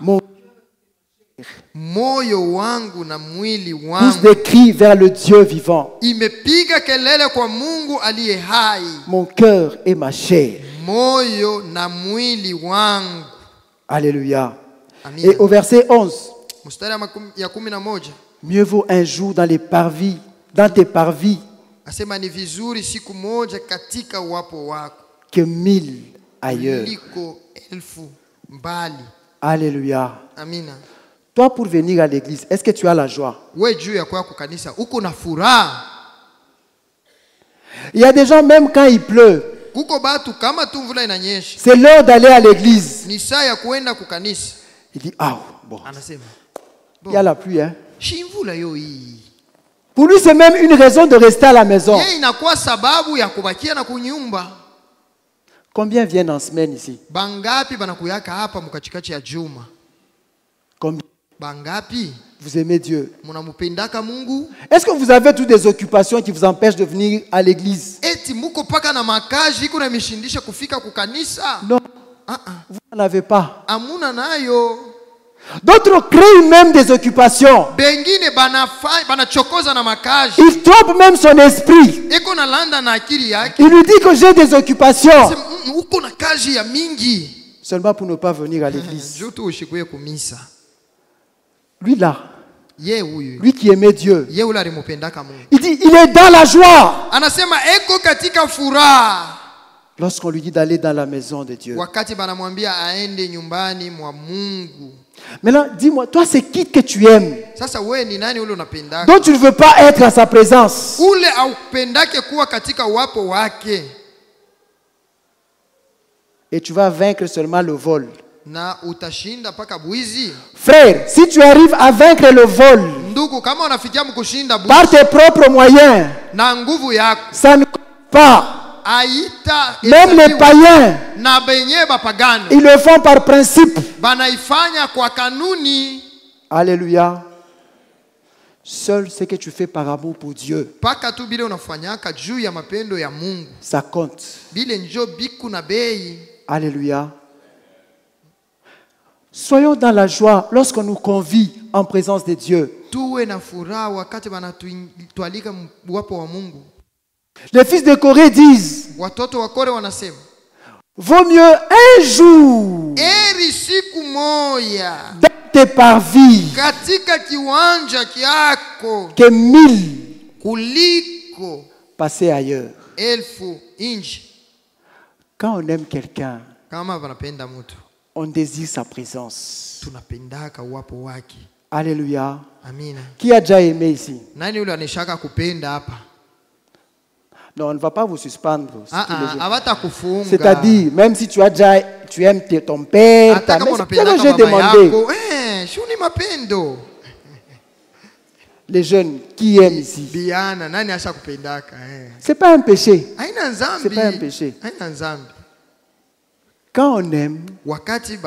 Moyo wangu na mwili Pousse wangu des cris vers le Dieu vivant. imepiga kelele kwa Mungu aliye hai. Mon cœur et ma chair. Moyo na mwili wangu. Alléluia. Amina. Et au verset 11. Mstari ya 11. Mieux vaut un jour dans les parvis, dans tes parvis, Asema ni vizuri siku moja katika uwapo wako que 1000 ailleurs. kuliko 1000 mbali. Alléluia. Amina. Toi, pour venir à l'église, est-ce que tu as la joie? We juu ya kwa kanisa uko na furaha. Il y a des gens, même quand il pleut, Kuko batu kama tu mvula inanyesha, c'est l'heure d'aller à l'église. ni saa ya kuenda kukanisa. Il dit, ah, bon, Anasema, il y a la pluie. Hein? shimvula yo hii. Pour lui, c'est même une raison de rester à la maison. Yeye inakuwa sababu ya kubakia na kunyumba. Combien viennent en semaine ici? Bangapi banakuyaka hapa mukachikachi ya juma? Combien? Bangapi Vous aimez Dieu? munamupendaka Mungu? Est-ce que vous avez toutes des occupations qui vous empêchent de venir à l'église? Eti muko paka na makazi iko na mishindisha kufika kukanisa? Non, vous n'en avez pas. Amuna nayo. D'autres créent même des occupations. Bengine banachokoza na makazi. Il trompe même son esprit. Eko na landa na akili yake. Il lui dit que j'ai des occupations. Uko na kazi ya mingi. Seulement pour ne pas venir à l'église. Joto ushikuye kumisa. Lui là, Ye huyu. lui qui aimait Dieu, Ye ule alimupendaka Mungu. il dit, il est dans la joie. Anasema eko katika furaha. Lorsqu'on lui dit d'aller dans la maison de Dieu. Wakati banamwambia aende nyumbani mwa Mungu. Maintenant, dis-moi, toi c'est qui que tu aimes? Sasa wewe ni nani ule unapendaka? Donc tu ne veux pas être à sa présence. Ule aupendake kuwa katika uwapo wake. Et tu vas vaincre seulement le vol. Na utashinda paka bwizi. Frère, si tu arrives à vaincre le vol Ndugu, kama unafikia mkushinda bwizi par tes propres moyens, na nguvu yako, ça ne compte pas. aita Même les païens, na benye bapagano ils le font par principe. banaifanya kwa kanuni. Alléluia. Seul ce que tu fais par amour pour Dieu, Paka tu bile unafanyaka juu ya mapendo ya Mungu. ça compte. Bile njo biku na bei. Alléluia. Soyons dans la joie lorsqu'on nous convie en présence de Dieu. Tuwe na furaha wakati banatualika wapo wa Mungu. Les fils de Corée disent, Watoto wa Kore wanasema, vaut mieux un jour eri siku moja dans tes parvis katika kiwanja kyako que 1000 kuliko passer ailleurs. 1000 nje. Quand on aime quelqu'un, Kama wanapenda mtu, on désire sa présence. tunapendaka uwapo wake. Alléluia. Amina. Qui a déjà aimé ici? Nani ule anashaka kupenda hapa? Non, on ne va pas vous suspendre. Hawata kufunga. C'est-à-dire, même si tu aimes ton père, ta Hata kama mère, c'est ce unapendaka que j'ai baba demandé. yako, shuni mapendo. Les jeunes qui aiment ici. Biana, nani asha kupendaka? C'est pas un péché. Haina nzambi. C'est pas un péché. Haina nzambi. Quand on aime, Wakati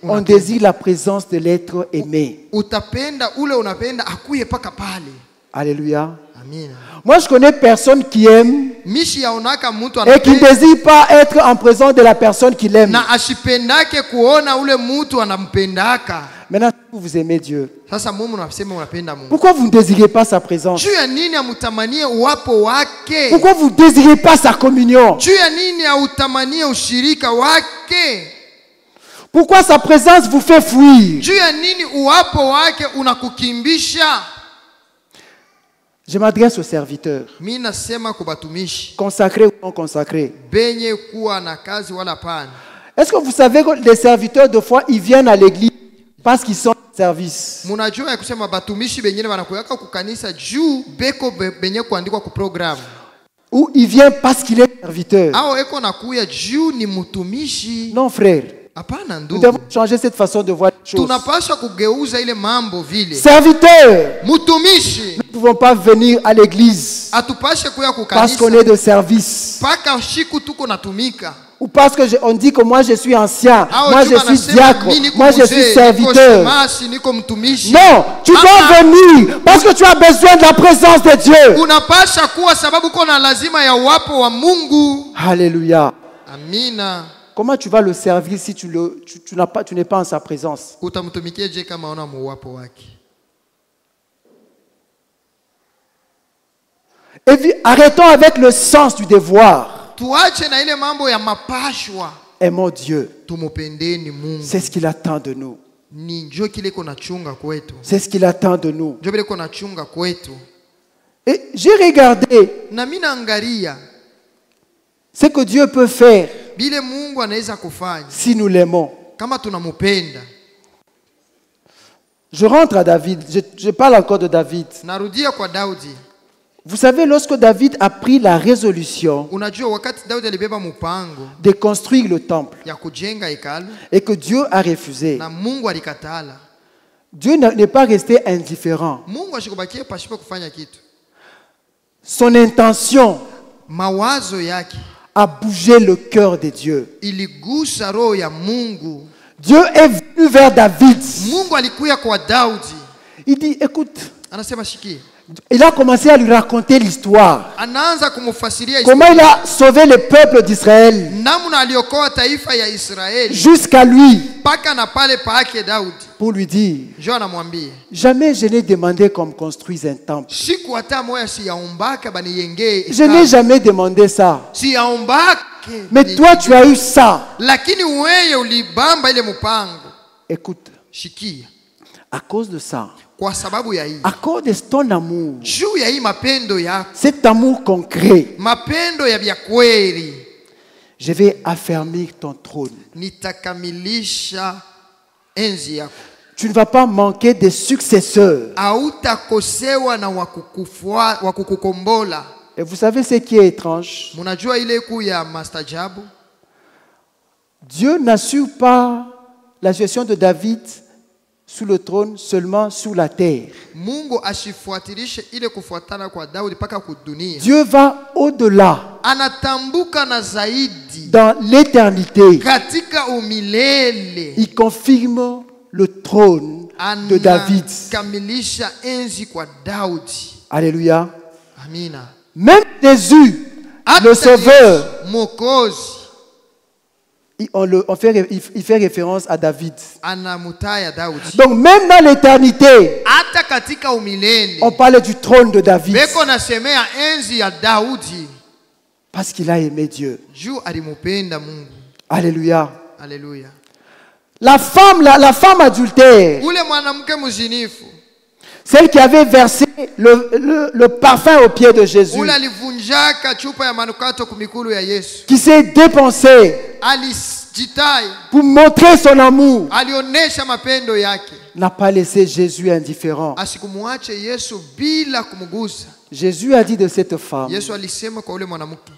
on désire la présence de l'être aimé. utapenda ule unapenda akuye paka pale. Alléluia. Amina. Moi, je connais personne qui aime Mishi yaonaka mtu et qui ne désire pas être en présence de la personne qu'il aime. na ashipendake kuona ule mtu anampendaka. Maintenant, si vous aimez Dieu, Sasa mumu unasema unapenda Mungu. Pourquoi vous ne désirez pas sa présence? Juu ya nini amutamanie uwapo wake? Pourquoi vous ne désirez pas sa communion? Juu ya nini autamanie ushirika wake? Pourquoi sa présence vous fait fuir? Juu ya nini uwapo wake unakukimbisha? Je m'adresse aux serviteurs, Mimi nasema kubatumishi, consacrés ou non consacrés. benye kuwa na kazi wala pana. Est-ce que vous savez que les serviteurs, de fois, ils viennent à l'église parce qu'ils sont en service? Munajua ya kusema batumishi bengine wanakuweka kukanisa juu beko benye kuandikwa ku program. Ou ils viennent parce qu'il est serviteur? Ao eko nakuya juu ni mutumishi. Non, frère. Hapana Nous ndugu. devons changer cette façon de voir les choses. Tunapaswa kugeuza ile mambo vile. Serviteurs, Mutumishi nous ne pouvons pas venir à l'église atupashe kuya parce qu'on kukanisa est de service. paka shiku tuko natumika. Ou parce que on dit que moi je suis ancien, Ao moi juu je suis banasema, diacre, mimi niko moi je mzee, suis niko serviteur. shemasi, niko mtumishi. Non, tu dois venir parce que tu as besoin de la présence de Dieu. Unapasha kuwa sababu kuna lazima ya uwapo wa Mungu. Alléluia. Amina. Comment tu vas le servir si tu n'es pas en sa présence? Utamtumikia je kama una uwapo wake? Et puis, arrêtons avec le sens du devoir. Tuache na ile mambo ya mapashwa. Aimons Dieu. Tumupendeni Mungu. C'est ce qu'il attend de nous. Ni njoo kile kona chunga kwetu. C'est ce qu'il attend de nous. Njoo kile kona chunga kwetu. Et j'ai regardé Na mimi naangalia ce que Dieu peut faire bile Mungu anaweza kufanya si nous l'aimons. kama tunamupenda. Je rentre à David. Je parle encore de David. Narudia kwa Daudi. Vous savez, lorsque David a pris la résolution Unajua wakati Daudi alibeba mpango de construire le temple ya kujenga hekalu et que Dieu a refusé, na Mungu alikatala. Dieu n'est pas resté indifférent. Mungu ashikubakie pasipo kufanya kitu. Son intention Mawazo yake a bougé le cœur de Dieu. iligusa roho ya Mungu. Dieu est venu vers David. Mungu alikuya kwa Daudi. Il dit, écoute, Anasema shiki. il a commencé à lui raconter l'histoire. Anaanza kumufasiria Comment il a sauvé le peuple d'Israël namna aliokoa taifa ya Israeli jusqu'à lui paka na pale pake Daudi. pour lui dire, Njoo anamwambia, jamais je n'ai demandé qu'on me construise un temple. siku hata moya siyaombaka baniyengee. Je n'ai jamais demandé ça. Siyaombake. Mais toi, tu as eu ça. Lakini wewe ulibamba ile mpango. Écoute, Shikia. à cause de ça, Kwa sababu ya hii. à cause de ton amour, Juu ya hii mapendo yako. cet amour concret, Mapendo ya vya kweli. je vais affermir ton trône. Nitakamilisha enzi yako. Tu ne vas pas manquer de successeurs. Hautakosewa na wakukukombola. Et vous savez ce qui est étrange? Munajua ile kuu ya mastajabu. Dieu n'assure pas la gestion de David sous le trône, seulement sous la terre. Mungu asifuatilishe ile kufuatana kwa Daudi paka kudunia. Dieu va au-delà, Anatambuka na zaidi. dans l'éternité. Katika umilele. Il confirme le trône de David. Anakamilisha enzi kwa Daudi. Alléluia. Amina. Même Jésus, le Sauveur, Mokozi. il fait référence à David. Anamutaya Daudi. Donc même dans l'éternité, Hata katika umilele. on parle du trône de David. Beko nasemea enzi ya Daudi. Parce qu'il a aimé Dieu. Juu alimupenda Mungu. Alléluia. Haleluya. La femme adultère, Ule mwanamke mzinifu. celle qui avait versé le parfum aux pieds de Jésus, Ule alivunjaka chupa ya manukato kumikulu ya Yesu. qui s'est dépensée Alijitai. pour montrer son amour, Alionesha mapendo yake. n'a pas laissé Jésus indifférent. Asikumuache Yesu bila kumgusa. Jésus a dit de cette femme, Yesu alisema kwa ule mwanamke,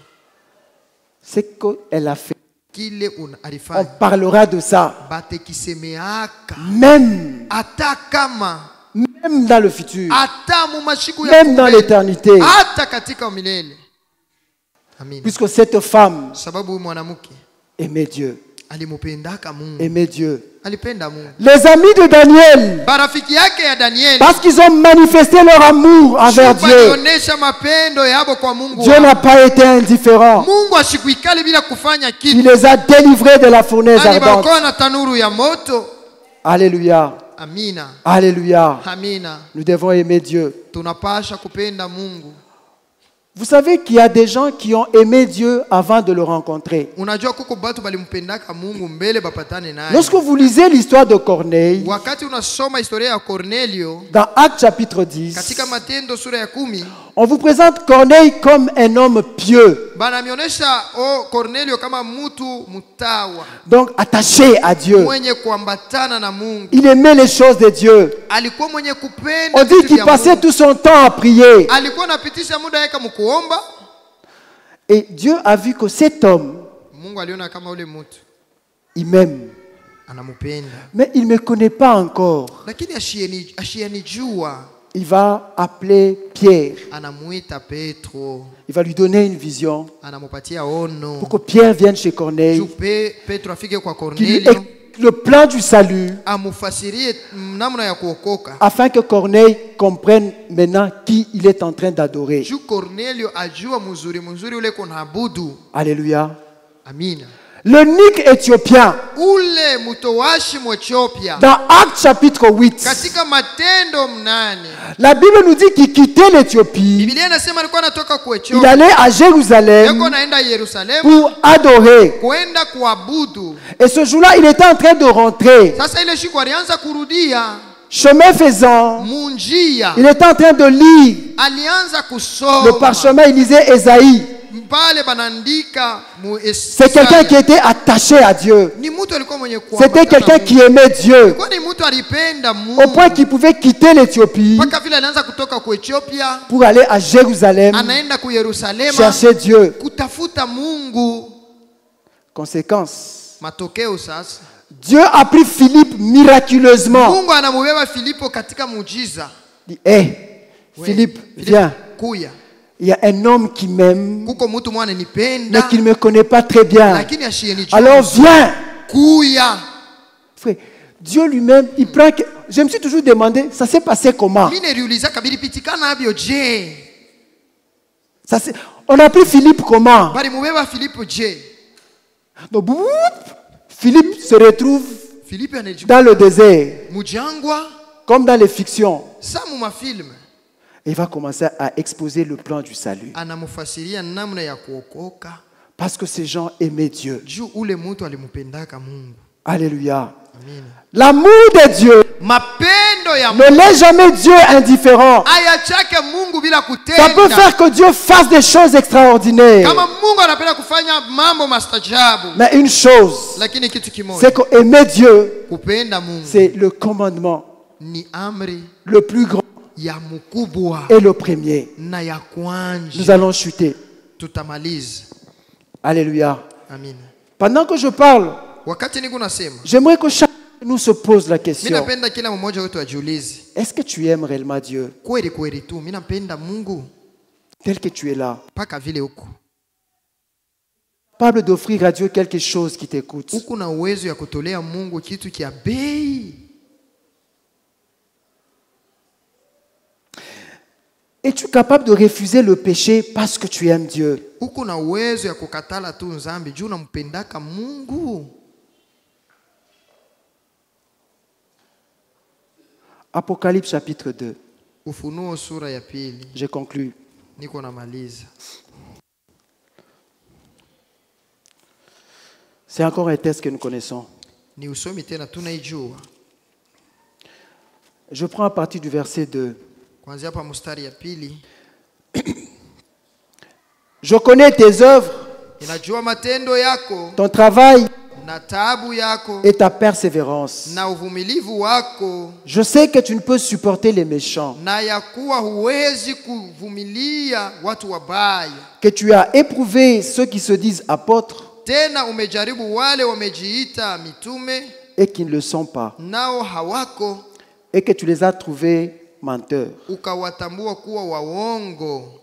ce qu'elle a fait, kile on alifanya parlera de ça, batekisemeaka même hata kama dans le futur, hata mu mashiku ya même dans kumbele, l'éternité. hata katika milele. Amina. Puisque cette femme Sababu huyu mwanamke aimait Dieu. alimupendaka Mungu. Aimait Dieu. Alipenda Mungu. Les amis de Daniel, Barafiki yake ya Danieli, parce qu'ils ont manifesté leur amour envers Dieu, alionyesha mapendo yabo kwa Mungu. Dieu n'a pas été indifférent. Mungu ashikuikali bila kufanya Il kitu. les a délivrés de la fournaise ardente. Alibaokoa na tanuru ya moto. Alléluia. Amina. Alléluia. Amina. Nous devons aimer Dieu. Tunapasha kupenda Mungu. Vous savez qu'il y a des gens qui ont aimé Dieu avant de le rencontrer. Unajua kuko batu balimpendaka Mungu mbele bapatane naye. Lorsque vous lisez l'histoire de Corneille, Wakati unasoma historia ya Cornelio dans Actes chapitre 10, katika Matendo sura ya 10, on vous présente Corneille comme un homme pieux, banamionyesha Cornelio kama mtu mutawa, donc attaché à Dieu. mwenye kuambatana na Mungu. Il aimait les choses de Dieu. Alikuwa mwenye kupenda On dit vitu qu'il vya passait Mungu. tout son temps à prier. Alikuwa anapitisha muda yake mkuomba. Et Dieu a vu que cet homme, Mungu aliona kama ule mtu il m'aime. anamupenda, Mais il ne me connaît pas encore. lakini ashianijua. Il va appeler Pierre. Anamuita Petro, Il va lui donner une vision anamupatia ono pour que Pierre vienne chez Corneille, juu Petro afike kwa qu'il lui Cornelio, explique le plan du salut, amufasirie namna ya kuokoka, afin que Corneille comprenne maintenant qui il est en train d'adorer. juu Cornelio ajua mzuri ule kunaabudu. Alléluia. Amina. L'eunuque éthiopien, Ule mutowashi Mwethiopia dans Actes chapitre 8, katika Matendo 8, la Bible nous dit qu'il quittait l'Éthiopie, Biblia inasema alikuwa anatoka ku il Ethiopia, allait à Jérusalem yuko naenda Yerusalemu pour adorer. kwenda kuabudu. Et ce jour-là, il était en train de rentrer. Sasa ile siku alianza kurudia Chemin faisant, munjia, il était en train de lire alianza le kusoma parchemin, il lisait Ésaïe. pale banandika mu C'est quelqu'un qui était attaché à Dieu. ni mtu alikuwa mwenye C'était quelqu'un qui aimait Dieu, kwa ni mtu alipenda au point Mungu qu'il pouvait quitter l'Éthiopie mpaka vile alianza kutoka ku Ethiopia pour aller à Jérusalem anaenda ku Yerusalema chercher Dieu. kutafuta Mungu. Conséquence, Matokeo sasa Dieu a pris Philippe miraculeusement. Mungu anamubeba Filipo katika muujiza. Il dit, hé, Philippe, viens. Kuya. Il y a un homme qui m'aime, Kuko mtu mwana mais nipenda qui ne me connaît pas très bien. lakini ashienijua. Alors viens. Kuya. Frère, Dieu lui-même, il prend... Je me suis toujours demandé, ça s'est passé comment? Mimi niliuliza kabili pitikana abyo je? On a pris Philippe comment? Bali mubeba Filipo je? Donc, Philippe se retrouve Filipo anajua dans le désert, mujangwa comme dans les fictions. samu mafilm. Et il va commencer à exposer le plan du salut. Anamufasiria namna ya kuokoka. Parce que ces gens aimaient Dieu. Juu ule mtu alimpendaka Mungu. Alléluia. Amina. L'amour de Dieu Mapendo ya ne laisse jamais Dieu indifférent. ayachake Mungu bila Ça peut kutenda. faire que Dieu fasse des choses extraordinaires. Kama Mungu anapenda kufanya mambo mastajabu, Mais une chose, lakini kitu kimoja, c'est qu'aimer Dieu, kupenda Mungu c'est le commandement ni amri le plus grand ya mkubwa et le premier. na ya Nous kwanza. allons chuter. Tutamaliza. Alléluia. Amina. Pendant que je parle, Wakati niko nasema, j'aimerais que chacun de nous se pose la mimi question. napenda kila mmoja wetu ajiulize, Est-ce que tu aimes réellement Dieu kweli kweli tu mimi napenda Mungu tel que tu es là? mpaka vile huko Capable d'offrir à Dieu quelque chose qui t'écoute. huko na uwezo ya kutolea Mungu kitu kia bei? Es-tu capable de refuser le péché parce que tu aimes Dieu? Huko na uwezo ya kukatala tu nzambi juu unampendaka Mungu? Apocalypse chapitre 2. Ufunuo sura ya 2. Je conclus. Niko namaliza. C'est encore un texte que nous connaissons. Ni usomi tena tunaijua. Je prends à partir du verset 2. Kuanzia hapa mstari ya 2. Je connais tes œuvres, Ninajua matendo yako ton travail na taabu yako et ta persévérance. na uvumilivu wako, Je sais que tu ne peux supporter les méchants, na ya kuwa huwezi kuvumilia watu wabaya. que tu as éprouvé ceux qui se disent apôtres Tena umejaribu wale wamejiita mitume et qui ne le sont pas, nao hawako, et que tu les as trouvés menteurs, ukawatambua kuwa waongo.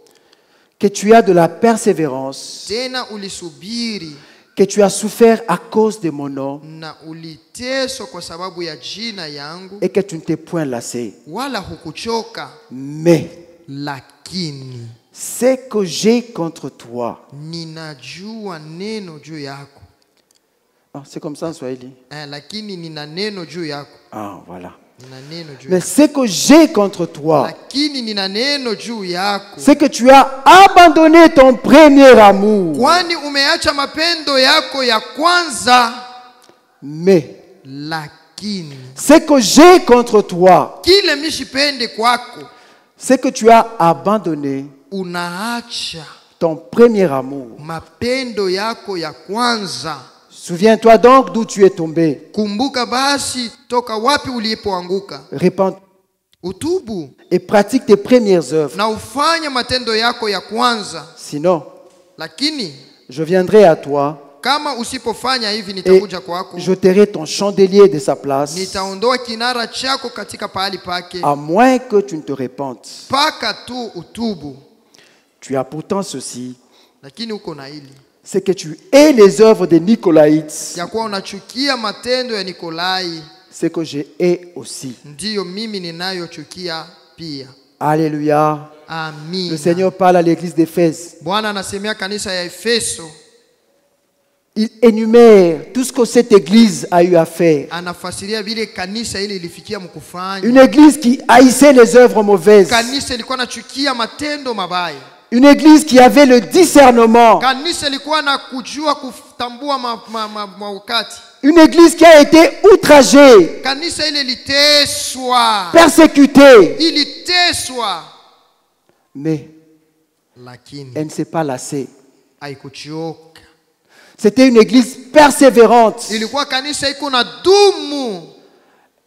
que tu as de la persévérance, Tena ulisubiri que tu as souffert à cause de mon nom na uliteswa kwa sababu ya jina yangu, et que tu ne t'es point lassé. wala hukuchoka. Mais Lakini ce que j'ai contre toi, ninajua neno juu yako. ah, c'est comme ça en Swahili. Lakini nina neno juu yako. Ah, voilà. nina neno juu Mais yako. ce que j'ai contre toi, Lakini nina neno juu yako. c'est que tu as abandonné ton premier amour. Kwani umeacha mapendo yako ya kwanza. Mais Lakini ce que j'ai contre toi, kile mishipende kwako, c'est que tu as abandonné unaacha ton premier amour. mapendo yako ya kwanza. Souviens-toi donc d'où tu es tombé. Kumbuka basi toka wapi ulipoanguka. Repends Utubu et pratique tes premières œuvres. na ufanye matendo yako ya kwanza. Sinon, Lakini je viendrai à toi kama usipofanya hivi, et nitakuja kwako, j'ôterai ton chandelier de sa place, nitaondoa kinara chako katika pahali pake, à moins que tu ne te répandes. mpaka tu utubu. Tu as pourtant ceci, Lakini uko na hili c'est que tu hais les œuvres des Nicolaïtes, ya kuwa unachukia matendo ya Nikolai, c'est que je hais aussi. ndiyo mimi ninayochukia pia. Alléluia. Le Amina. Seigneur parle à l'église d'Éphèse. Bwana anasemea kanisa ya Efeso, Il énumère tout ce que cette église a eu à faire. anafasiria vile kanisa ile ilifikia mkufanya. Une église qui haïssait les œuvres mauvaises. Kanisa ilikuwa nachukia matendo mabaya. Une église qui avait le discernement. Kanisa ilikuwa na kujua kutambua wakati. Une église qui a été outragée, Kanisa ile liteswa, persécutée. iliteswa, Mais lakini elle ne s'est pas lassée. haikuchoka. C'était une église persévérante. Ilikuwa kanisa iko na dumu.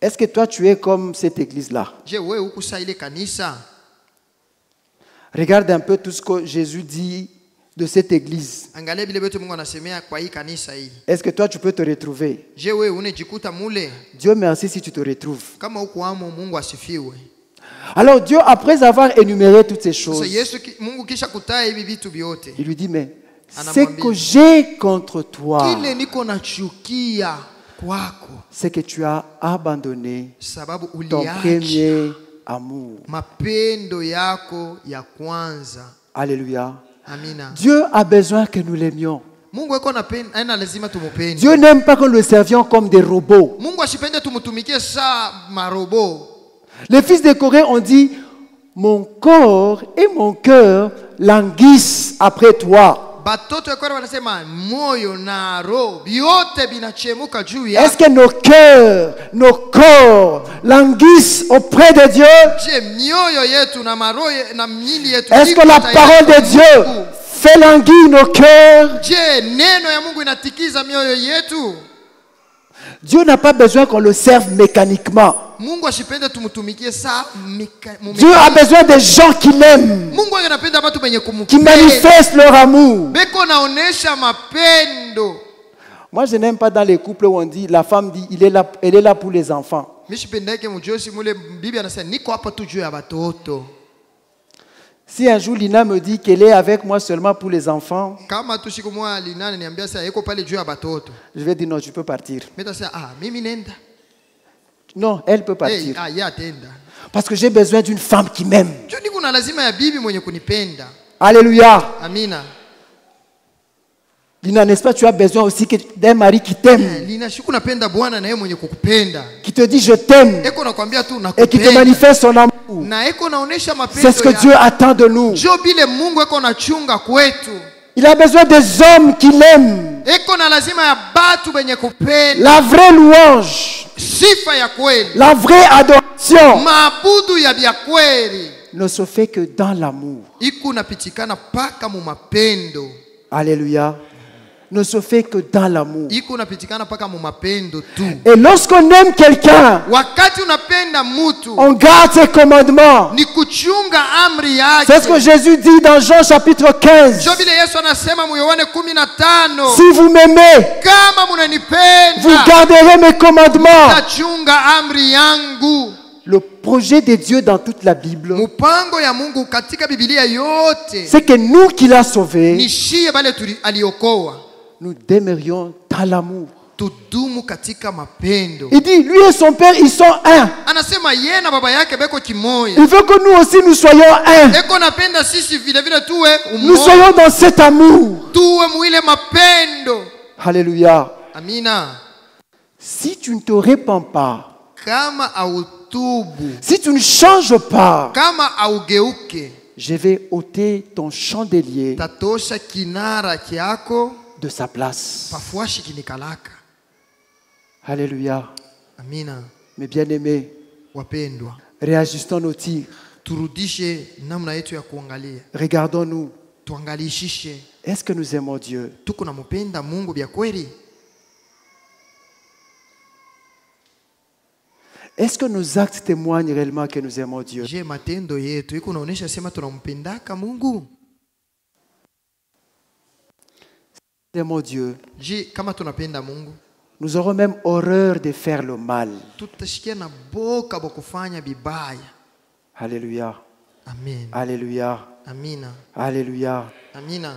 Est-ce que toi tu es comme cette église-là? Je, wewe huku sa ile kanisa? Regarde un peu tout ce que Jésus dit de cette église. Angalia vile vitu Mungu anasemea kwa hii kanisa hii. Est-ce que toi tu peux te retrouver? Je, wewe unajikuta mule? Dieu merci si tu te retrouves. Kama huko amo, Mungu asifiwe. Alors Dieu, après avoir énuméré toutes ces Sasa choses, Yesu Mungu kisha kutaa hivi vitu vyote, il lui dit, mais ce que j'ai contre toi, kile niko nachukia kwako, c'est que tu as abandonné sababu ton uliacha premier amour. mapendo yako ya kwanza. Alléluia. Amina. Dieu a besoin que nous l'aimions. Mungu yuko na lazima tumupende. Dieu n'aime pas que nous le servions comme des robots. Mungu asipende tumutumikie saa marobo. Les fils de Corée ont dit, mon corps et mon cœur languissent après toi. Batoto ya Kora wanasema moyo na roho vyote vinachemuka juu yako. Est-ce que nos cœurs, nos corps languissent auprès de Dieu? Je, mioyo yetu na maroho na miili yetu, est-ce que la parole de Dieu fait languir nos cœurs? Je, neno ya Mungu inatikiza mioyo yetu? Dieu n'a pas besoin qu'on le serve mécaniquement. Mungu asipende tumutumikie saa Dieu a besoin des gens qui l'aiment, Mungu anapenda watu wenye qui kumupenda, manifestent leur amour. beko naonesha mapendo. Moi, je n'aime pas dans les couples où on dit, la femme dit, elle est là pour les enfants. Mishipendeke mujosi mule bibi anasema niko hapa tu juu ya watoto. Si un jour Lina me dit qu'elle est avec moi seulement pour les enfants, Kama tu siku moja Lina niambia sasa yuko pale juu ya watoto, je vais dire non, tu peux partir. mimi sasa mimi nenda. Non, elle peut partir. Ya tenda. Parce que j'ai besoin d'une femme qui m'aime. Juu niko na lazima ya bibi mwenye kunipenda. Alléluia. Amina. Lina, n'est-ce pas, tu as besoin aussi d'un mari qui t'aime, Lina, siku napenda Bwana na yeye mwenye kukupenda. qui te dit je t'aime Eko nakwambia tu et qui te nakupenda. manifeste son amour. Na eko naonesha mapendo. C'est ce que Dieu attend de nous. Jo bile Mungu eko nachunga kwetu. Il a besoin des hommes qui l'aiment. Eko na lazima ya batu benye kupenda. La vraie louange, Sifa ya kweli. la vraie adoration Maabudu ya bya kweli ne se fait que dans l'amour. iko napitikana paka mu mapendo. Alléluia. Ne se fait que dans l'amour. Iko napitikana paka mu mapendo tu. Et lorsqu'on aime quelqu'un, Wakati unapenda mutu, on garde ses commandements. ni kuchunga amri yake. C'est ce que Jésus dit dans Jean chapitre 15. Jo vile Yesu anasema mu Yohane 15, Si vous m'aimez, kama munanipenda vous garderez mes commandements. mtachunga amri yangu. Le projet de Dieu dans toute la Bible, Mupango ya Mungu katika Biblia yote c'est que nous qui l'a sauvé, ni shie bale aliokoa, nous demeurions dans l'amour. tudumu katika mapendo. Il dit, lui et son Père, ils sont un. Anasema yeye na baba yake beko kimoya. Il veut que nous aussi, nous soyons un. Eko napenda sisi vile vile tuwe Nous soyons dans cet amour. tuwe mwile mapendo. Alléluia. Amina. Si tu ne te répands pas, Kama hautubu, si tu ne changes pas, kama augeuke, je vais ôter ton chandelier tatosha kinara kyako de sa place. pafuashi kinikalaka. Alléluia. Amina. Mes bien-aimés, Wapendwa, réajustons nos tirs. turudishe namna yetu ya kuangalia. Regardons-nous. Tuangalishishe, Est-ce que nous aimons Dieu? tuko nampenda Mungu bya kweli? Est-ce que nos actes témoignent réellement que nous aimons Dieu? Je, matendo yetu iko naonesha sema tunampendaka Mungu? Nous aimons Dieu. Je, kama tunapenda Mungu, Nous aurons même horreur de faire le mal. tutashikia na boka bokufanya bibaya. Alléluia. Amen. Alléluia. Amina. Alléluia. Amina.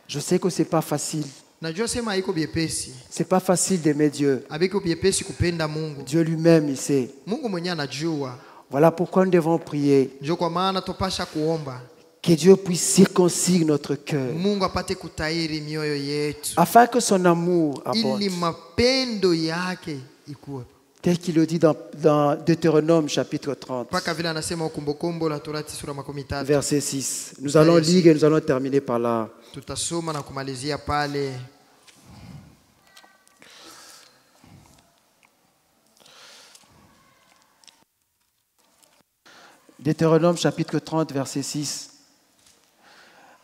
Je sais que c'est pas facile. Najua sema haiko biepesi. C'est pas facile d'aimer Dieu. Abiko biepesi kupenda Mungu. Dieu lui-même, il sait. Mungu mwenyewe anajua. Voilà pourquoi nous devons prier. Ndio kwa maana tupasha kuomba. Que Dieu puisse circoncire notre cœur. Mungu apate kutairi mioyo yetu. Afin que son amour abonde. Ili mapendo yake ikuwe. Tel qu'il le dit dans Deutéronome chapitre 30. Paka vile anasema Kumbukumbu la Torati sura 13. Verset 6. Nous allons lire et nous allons terminer par là. Tutasoma na kumalizia pale. Deutéronome chapitre 30 verset 6.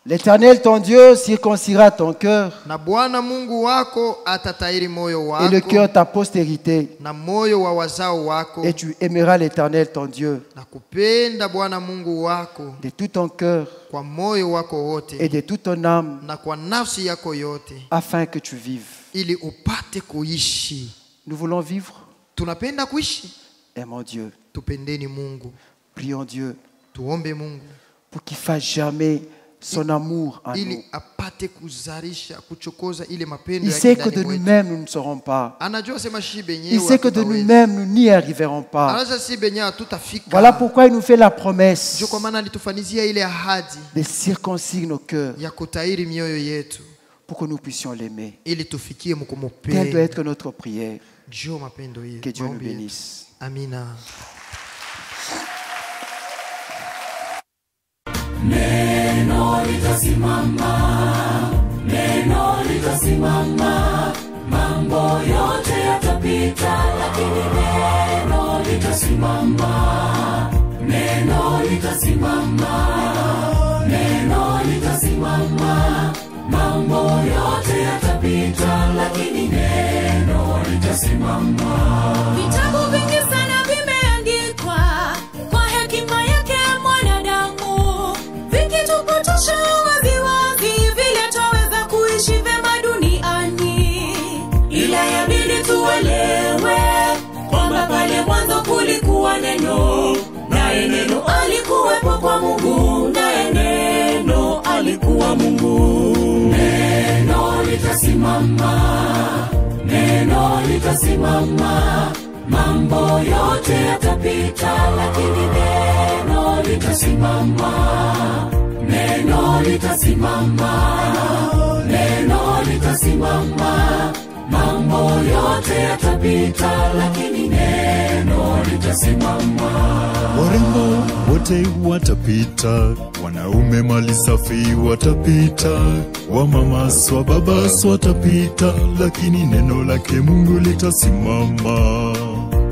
L'Éternel ton Dieu circoncira ton cœur Na Bwana Mungu wako atatairi moyo wako. et le cœur de ta postérité. Na moyo wa wazao wako. Et tu aimeras l'Éternel ton Dieu Na kupenda Bwana Mungu wako de tout ton cœur kwa moyo wako wote et de toute ton âme, na kwa nafsi yako yote, afin que tu vives. ili upate kuishi. Nous voulons vivre. Tunapenda kuishi, Aimons Dieu. tupendeni Mungu, Prions Dieu tuombe Mungu pour qu'il fasse jamais son amour en nous. ili apate kuzarisha kuchokoza ile mapendo Il yake sait que ndani de mwetu. nous-mêmes, nous ne saurons pas. Anajua sema shi benyewe Il sait que de hatutaweza. nous-mêmes, nous n'y arriverons pas. Anajua si benyewe hatutafika. Voilà pourquoi il nous fait la promesse Ndio kwa maana alitufanizia ile ahadi de circoncire nos cœurs ya kutairi mioyo yetu pour que nous puissions l'aimer. ili tufikie Telle doit mkumupenda. être notre prière. Ndio mapendo yetu. Que Dieu nous Maombi yetu. bénisse. Amina. Neno litasimama, neno litasimama, mambo yote yatapita, lakini neno litasimama, neno litasimama, neno litasimama, mambo yote yatapita, lakini neno litasimama. Vitabu vingi sana vimeandikwa kwa hekima yake mwanadamu, vikitupotosha waziwazi vile twaweza kuishi vyema duniani, ila yabidi tuelewe kwamba pale mwanzo kulikuwa neno, naye neno alikuwepo kwa Mungu, naye neno alikuwa Mungu. Neno litasimama, neno litasimama, mambo yote yatapita, lakini neno litasimama, neno litasimama, neno litasimama, mambo yote yatapita, lakini neno litasimama. Warembo wote watapita, wanaume mali safi watapita, wamama swa baba swa watapita, lakini neno lake Mungu litasimama.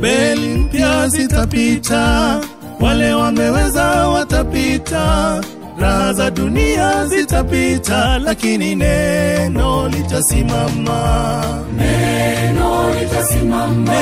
Beli mpya zitapita, wale wameweza watapita, raha za dunia zitapita, lakini neno litasimama. Neno litasimama,